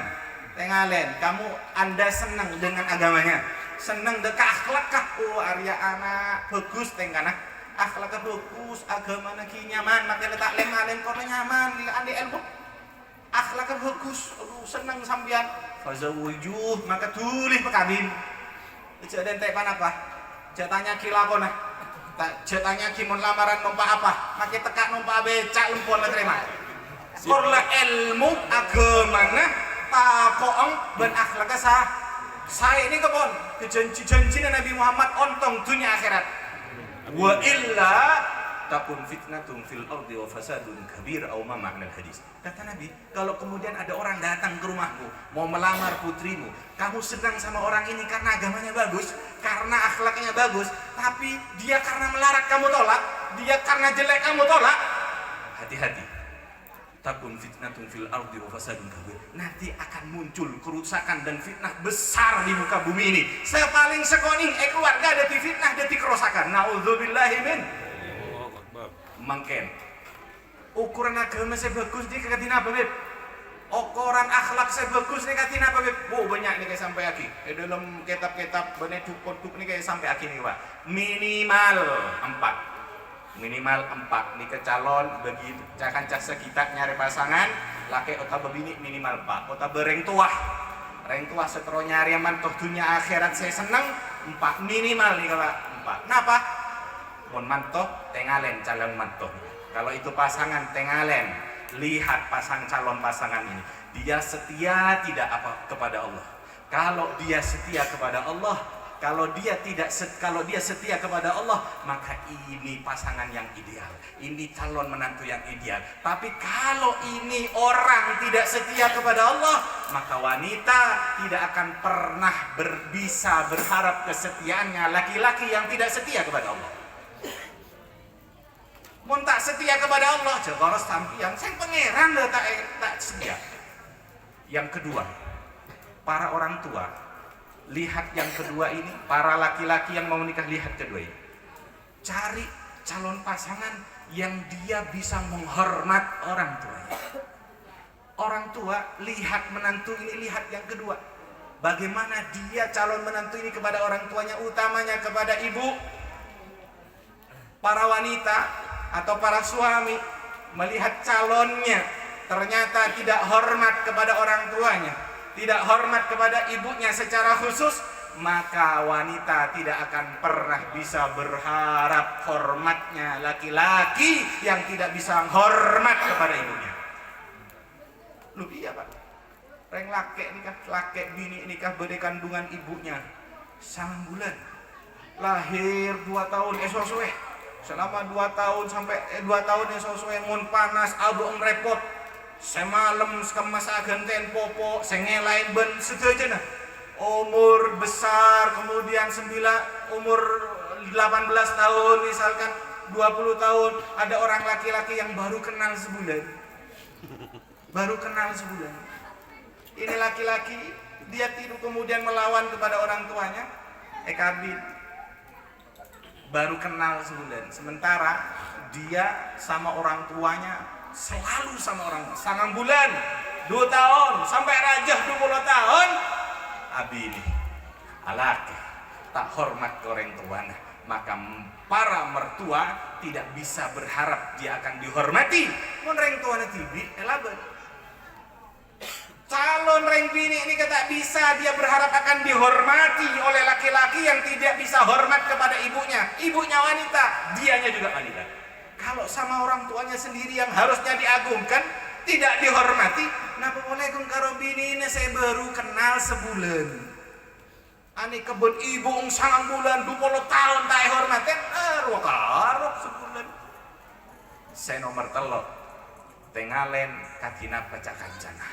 tengalen kamu Anda senang dengan agamanya, senang dengan akhlak, oh Arya anak bagus tengkana akhlaknya bagus, agama lagi nyaman, makanya letak lem kono nyaman, andi ilmu. akhlaknya bagus, aduh seneng sampean. Fazawujuh, maka tulis pekabin. Ijak dan tak apa? Jatanya kilakon nah. Tak jatanya kimon lamaran numpak apa? Maka tekak numpak becak lumpur lah terima. Korla ilmu agamana takoong ben akhlaknya sah. Saya ini kebon kejanji Nabi Muhammad ontong dunia akhirat. Wa illa takun fitnatun fil ardi wa fasadun kabir au ma ma'nal hadis. Kata Nabi, kalau kemudian ada orang datang ke rumahmu mau melamar putrimu, kamu senang sama orang ini karena agamanya bagus, karena akhlaknya bagus, tapi dia karena melarat kamu tolak, dia karena jelek kamu tolak, hati-hati. Takun fitnatun fil ardi wa fasadun kabir. Nanti akan muncul kerusakan dan fitnah besar di muka bumi ini. Sepaling sekoning keluarga ada di fitnah, ada di kerusakan. Nauzubillahi min. Mangken. Ukuran agama saya bagus nih katina apa beb? Ukuran akhlak saya bagus nih katina apa beb? Oh banyak nih kayak sampai aki. Dalam kitab-kitab benih duk nih kayak sampai aki nih pak. Minimal 4 nih ke calon bagi cakan caksa kita nyari pasangan laki otak bini minimal 4 otak bereng tua setero nyari aman toh dunia akhirat saya seneng 4 minimal nih kalau 4 kenapa? Mon mantoh tengalen calon mantoh kalau itu pasangan tengalen lihat calon pasangan ini dia setia tidak apa kepada Allah kalau dia setia kepada Allah kalau dia setia kepada Allah maka ini pasangan yang ideal ini calon menantu yang ideal tapi kalau ini orang tidak setia kepada Allah maka wanita tidak akan pernah bisa berharap kesetiaannya laki-laki yang tidak setia kepada Allah mun tak setia kepada Allah jagoros sampian saya pangeran tak setia. Yang kedua para orang tua lihat yang kedua ini, para laki-laki yang mau menikah lihat kedua ini. Cari calon pasangan yang dia bisa menghormat orang tuanya. Orang tua lihat menantu ini, lihat yang kedua. Bagaimana dia calon menantu ini kepada orang tuanya, utamanya kepada ibu. Para wanita atau para suami melihat calonnya ternyata tidak hormat kepada orang tuanya. Tidak hormat kepada ibunya secara khusus maka wanita tidak akan pernah bisa berharap hormatnya laki-laki yang tidak bisa hormat kepada ibunya. Lu iya pak reng laki bini nikah beri kandungan ibunya 9 bulan lahir 2 tahun esok-esok selama 2 tahun sampai 2 tahun esok-esok mun panas abu repot semalam sekemas agenten popo sengelain ben setuju nah umur besar kemudian umur 18 tahun misalkan 20 tahun ada orang laki-laki yang baru kenal sebulan ini laki-laki dia tidur kemudian melawan kepada orang tuanya kabin baru kenal sebulan sementara dia sama orang tuanya selalu sama orang 9 bulan 2 tahun sampai rajah 20 tahun abi ini alaki tak hormat ke orang tuanya maka para mertua tidak bisa berharap dia akan dihormati mun orang tuanya tibi elaban calon orang bini ini tak bisa dia berharap akan dihormati oleh laki-laki yang tidak bisa hormat kepada ibunya wanita dianya juga wanita. Kalau sama orang tuanya sendiri yang harusnya diagungkan tidak dihormati napa boleh kung karo bini ini saya baru kenal sebulan ani kebun ibu 9 bulan 20 tahun tak hormatin rukarok sebulan saya nomor telok tengalen katina pecah-kancana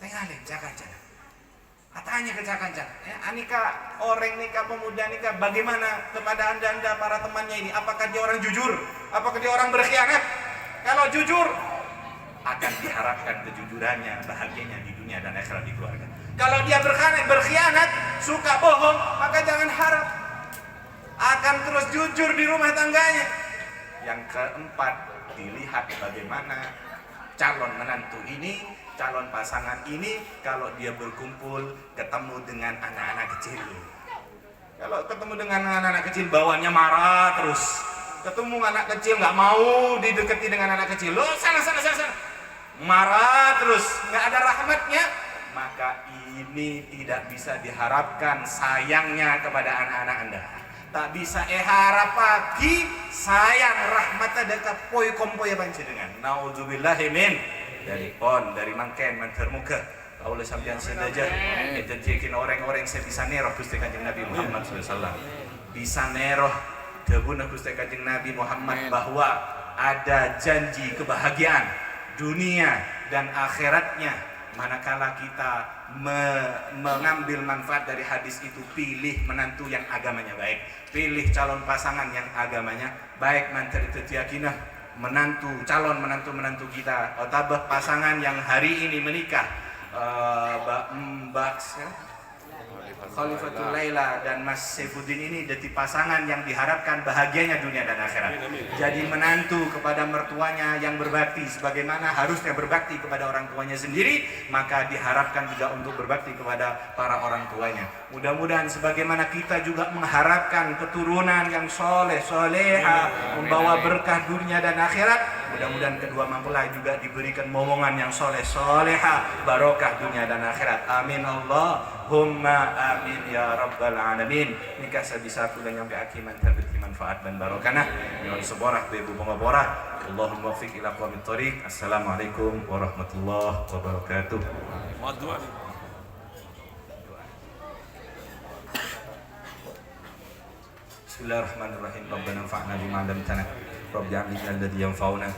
tengalen cakancana katanya kecakancan anika orang nikah pemuda nikah bagaimana kepada anda para temannya ini apakah dia orang jujur apakah dia orang berkhianat kalau jujur akan diharapkan kejujurannya bahagianya di dunia dan akhirat di keluarga kalau dia berkhianat suka bohong maka jangan harap akan terus jujur di rumah tangganya yang keempat dilihat bagaimana calon menantu ini calon pasangan ini kalau dia berkumpul ketemu dengan anak-anak kecil kalau ketemu dengan anak-anak kecil bawaannya marah terus ketemu anak kecil nggak mau didekati dengan anak kecil lo sana marah terus, nggak ada rahmatnya, maka ini tidak bisa diharapkan sayangnya kepada anak-anak Anda. Tak bisa harap pagi sayang rahmatnya dekat poi kompoi panjenengan. Naudzubillahi min dari mangken mantermuka. Oleh sampean sedaja jadi orang-orang saya bisa neroh Gusti Kanjeng Nabi Muhammad SAW, bisa neroh debuna Gusti Kanjeng Nabi Muhammad bahwa ada janji kebahagiaan dunia dan akhiratnya manakala kita mengambil manfaat dari hadis itu. Pilih menantu yang agamanya baik, pilih calon pasangan yang agamanya baik. Manteri keyakinan calon menantu kita otabah pasangan yang hari ini menikah, Mbak Khalifatul Laila dan Mas Saifuddin ini jadi pasangan yang diharapkan bahagianya dunia dan akhirat. Jadi menantu kepada mertuanya yang berbakti sebagaimana harusnya berbakti kepada orang tuanya sendiri, maka diharapkan juga untuk berbakti kepada para orang tuanya. Mudah-mudahan sebagaimana kita juga mengharapkan keturunan yang soleh soleha, membawa berkah dunia dan akhirat, mudah-mudahan kedua mempelai juga diberikan momongan yang soleh soleha, barokah dunia dan akhirat. Amin Allahumma amin ya rabbal alamin. Nikah sabisa-sabisa nyampe akiman terbeti manfaat dan barokana dengan seborah bebu pengoborah. Allahumma waffiq ila aqwamit thoriq. Assalamualaikum warahmatullahi wabarakatuh. Bismillahirrahmanirrahim. Rabbana anfa'na bima 'allamtana. Rabbi 'allimna alladhi yanfa'una.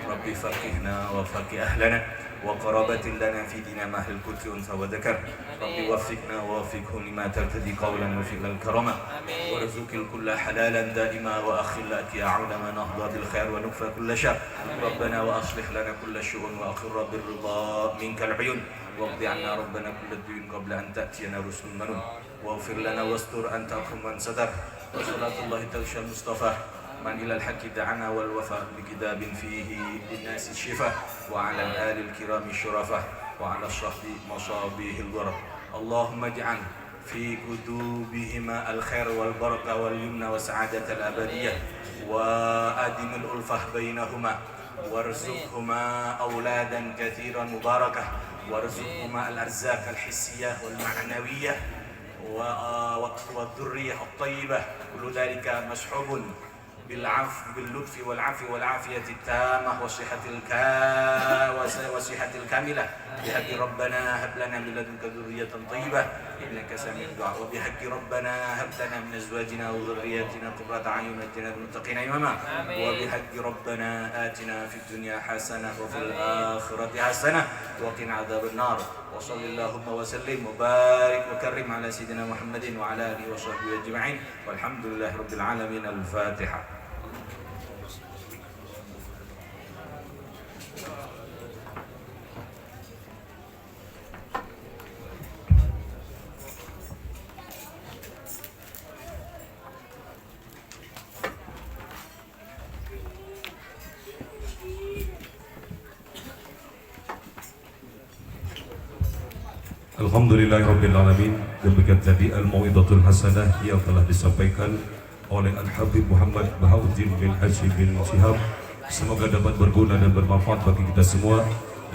Rabbi faqihna wa faqih ahlana. وقرابة لنا في دين ما أهل الكتر أنثى وذكر ربي وفقنا ووفقهم لما ترتدي قولا وفعلا كرما وارزق الكل حلالا دائما وأخل لك يا علما نهضى بالخير ونكفى كل شر ربنا وأصلح لنا كل الشؤون وأقر بالرضا منك العيون واقض عنا ربنا كل الديون قبل أن تأتينا رسل منون واغفر لنا واستر أنت أكرم من ستر وصلاة الله تغشى المصطفى من إلى الحق دعنا والوفاء بكتاب فيه للناس الشفاء وعلى الآل الكرام الشرفاء وعلى الصحب مصابيه الغرب. اللهم اجعل في كتبهما الخير والبركة واليمن والسعادة الأبدية وأدم الألفة بينهما وارزقهما أولادا كثيرا مباركة وارزقهما الأرزاق الحسية والمعنوية والذرية الطيبة كل ذلك مسحوب باللطف والعفو والعافية التامة والصحة الكاملة بحق ربنا هب لنا من لدنك ذرية طيبة إنك سميع الدعاء وبحق ربنا هب لنا من أزواجنا وذرياتنا قرة أعين واجعلنا للمتقين إماما وبحق ربنا آتنا في الدنيا حسنة وفي الآخرة حسنة وقنا عذاب النار وصل اللهم وسلم وبارك وكرم على سيدنا محمد وعلى آله وصحبه أجمعين والحمد لله رب العالمين. الفاتحة. Alhamdulillahirrabbilalamin. Demikian tadi al-mau'idatul hasanah yang telah disampaikan oleh Al-Habib Muhammad Bahauddin bin Hashim bin Shihab. Semoga dapat berguna dan bermanfaat bagi kita semua,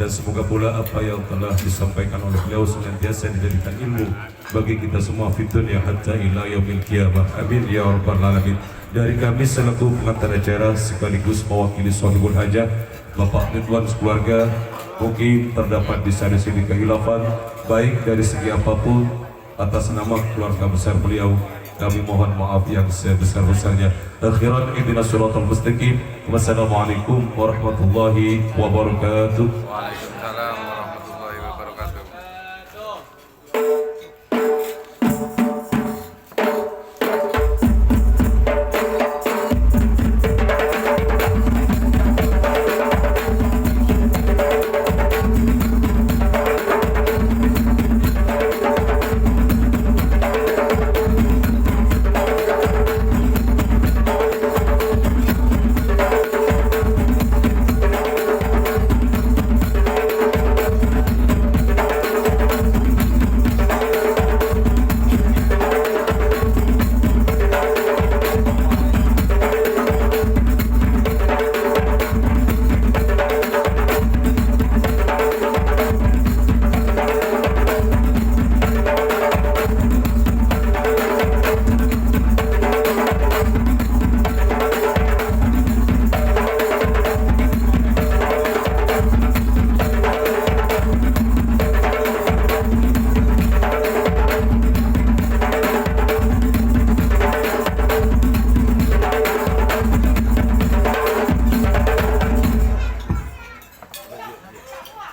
dan semoga pula apa yang telah disampaikan oleh beliau senantiasa dijadikan ilmu bagi kita semua fid dunya hatta ila yaumil qiyamah. Amin ya rabbal alamin. Dari kami selaku pengantar acara sekaligus mewakili sahibul hajah Bapak Ridwan sekeluarga, mungkin terdapat di sana sini kehilafan baik dari segi apapun. Atas nama keluarga besar beliau kami mohon maaf yang sebesar-besarnya. Akhiran ihdinas siratal mustaqim. Wassalamualaikum warahmatullahi wabarakatuh. Waalaikumsalam warahmatullahi wabarakatuh.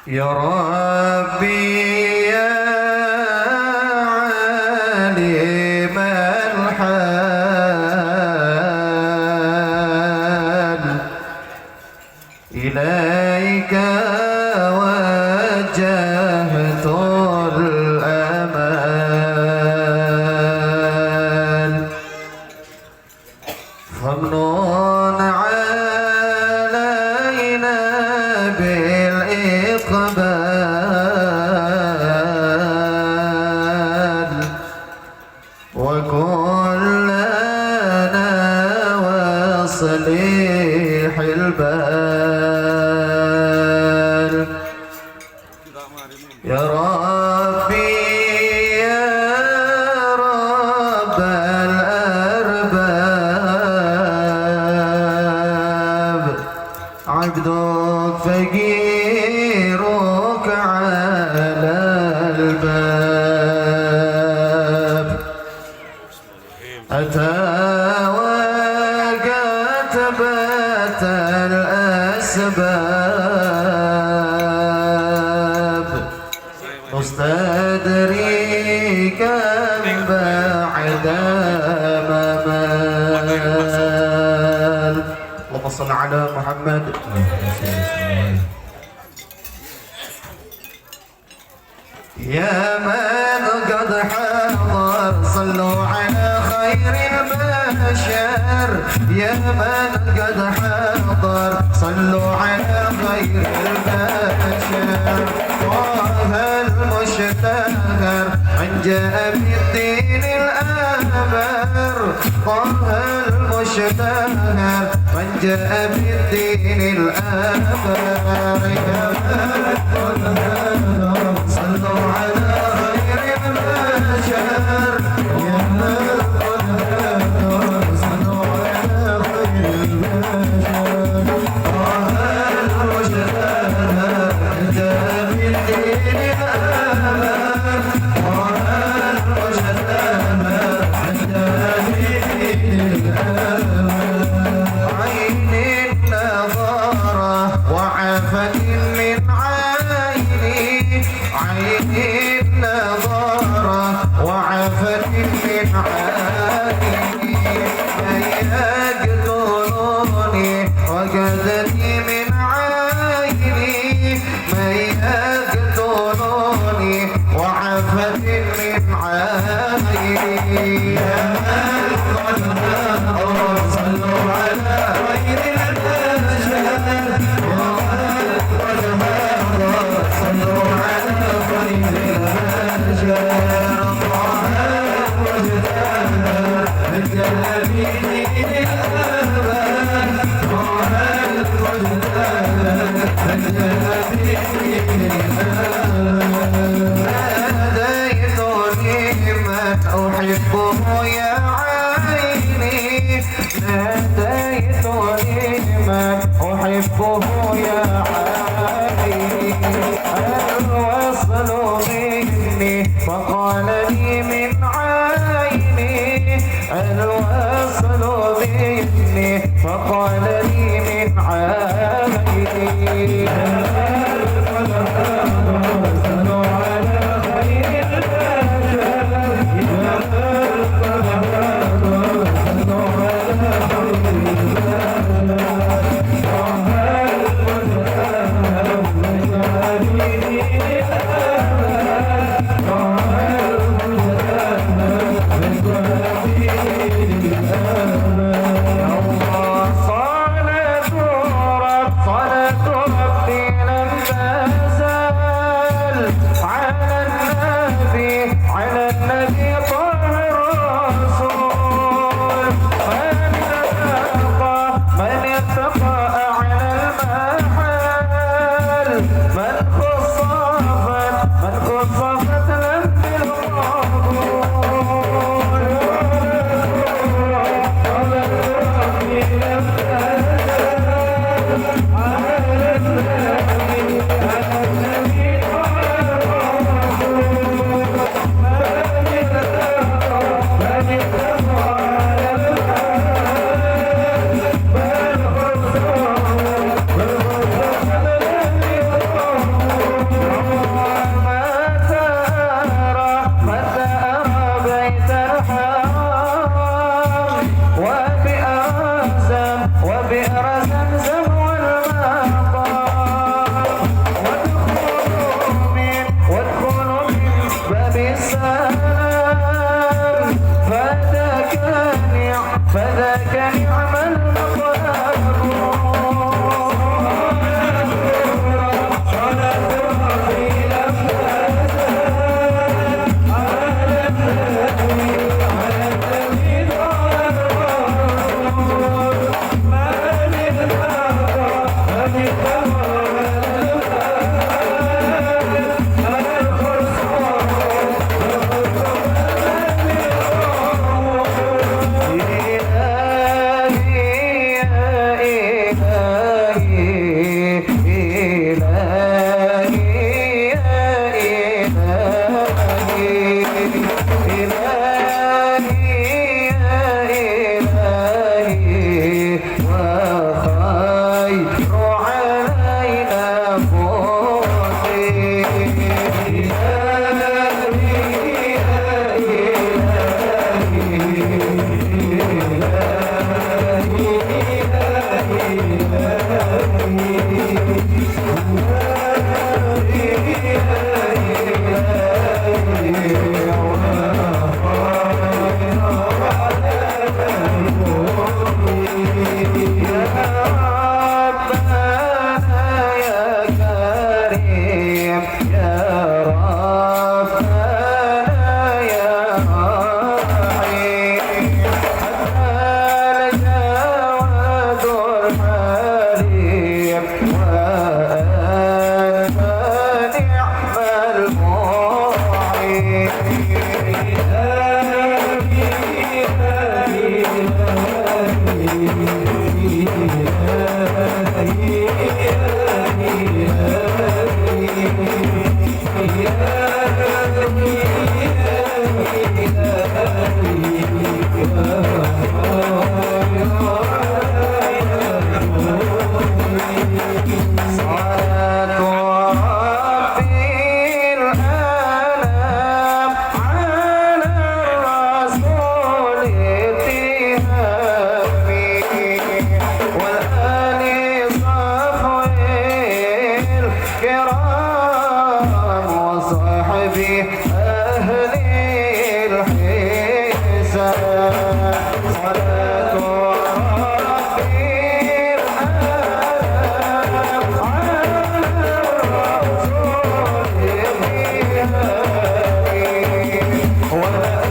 يا ربي يا عليم الحال إليك وجهت الأمال فمنون علينا بالإقبال وكلنا وصليح البال يا ربي يا رب الأرباب عبدك فقيرك على الباب أتى وكتبت الأسباب مستدركا بعد ممال اللهم صل على محمد يا من قد حضر صلوا على خير البشر يا من قد حضر صلوا على خير البشر طه المشتهر من جاء بالدين الأكبر طه المشتهر من جاء بالدين الأكبر يا من قد حضر صلوا على خير البشر يا من قد حضر صلوا على خير البشر طه المشتهر جاء بالدين الأكبر طه المشتهر جاء بالدين الأكبر عين النظارة وعافة من عيني عين النظارة وعافة من عيني من يقتلوني وقدني من عيني من يقتلوني وعافة من عيني يا من قد حضر صلوا على خير البشر يا من قد حضر صلوا على خير البشر طه المجتهر من جاء بدين الأكبر طه المجتهر من جاء بدين الأكبر ناديتني من أحبه يا عيني ناديتني من أحبه يا عيني الوصل مني فقال لي من عيني الوصل مني فقال لي من عيني صلوا على خير البشر يا صلوا على خير البشر بأهل الحساب صلاة ربي الآن على الرسول الهادي والآل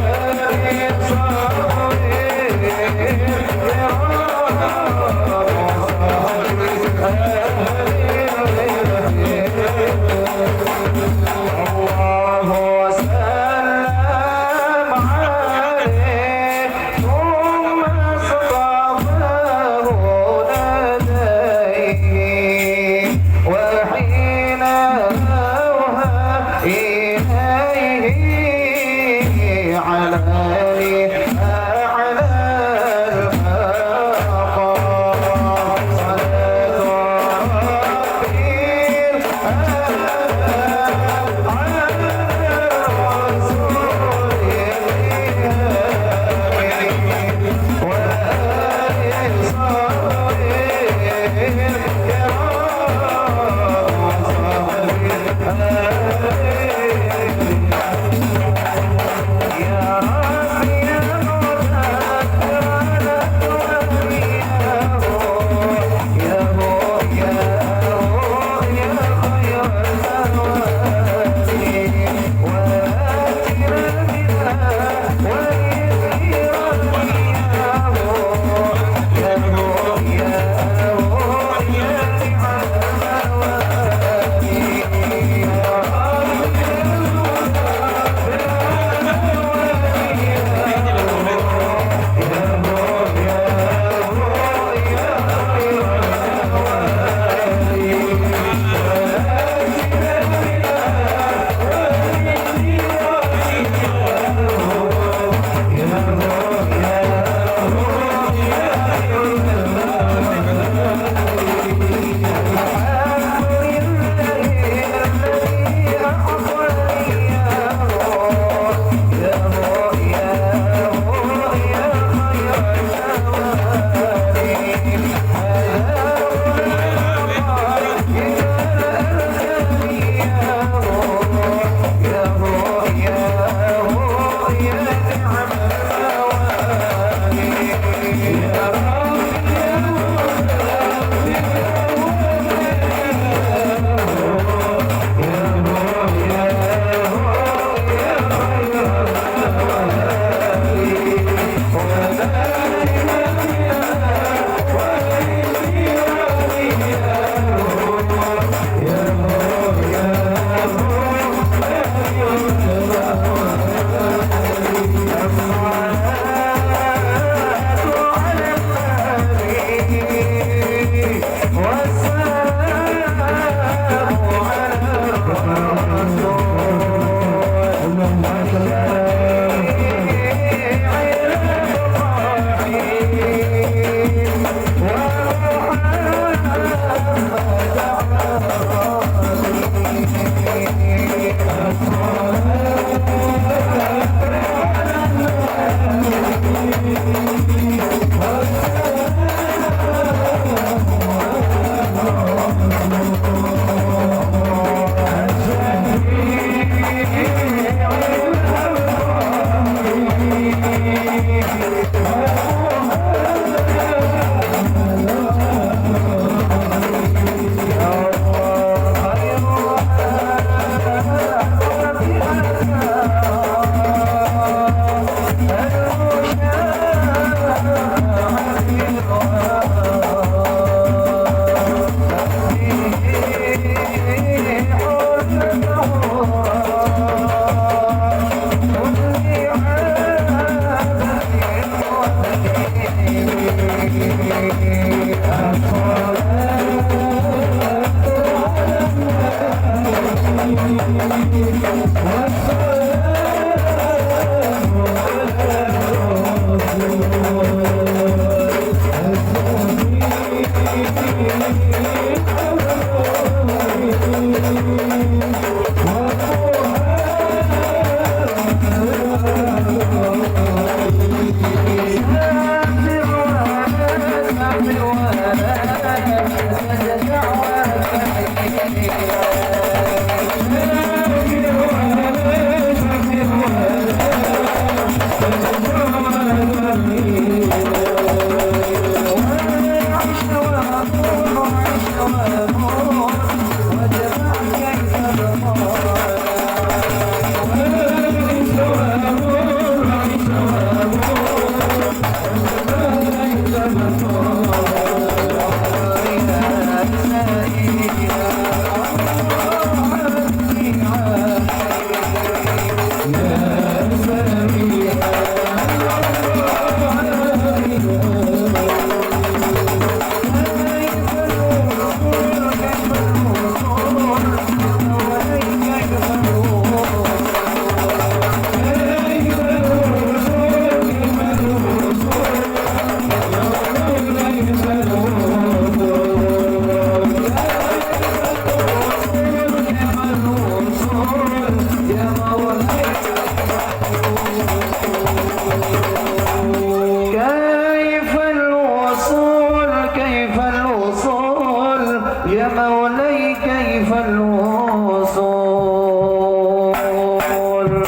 كيف الوصال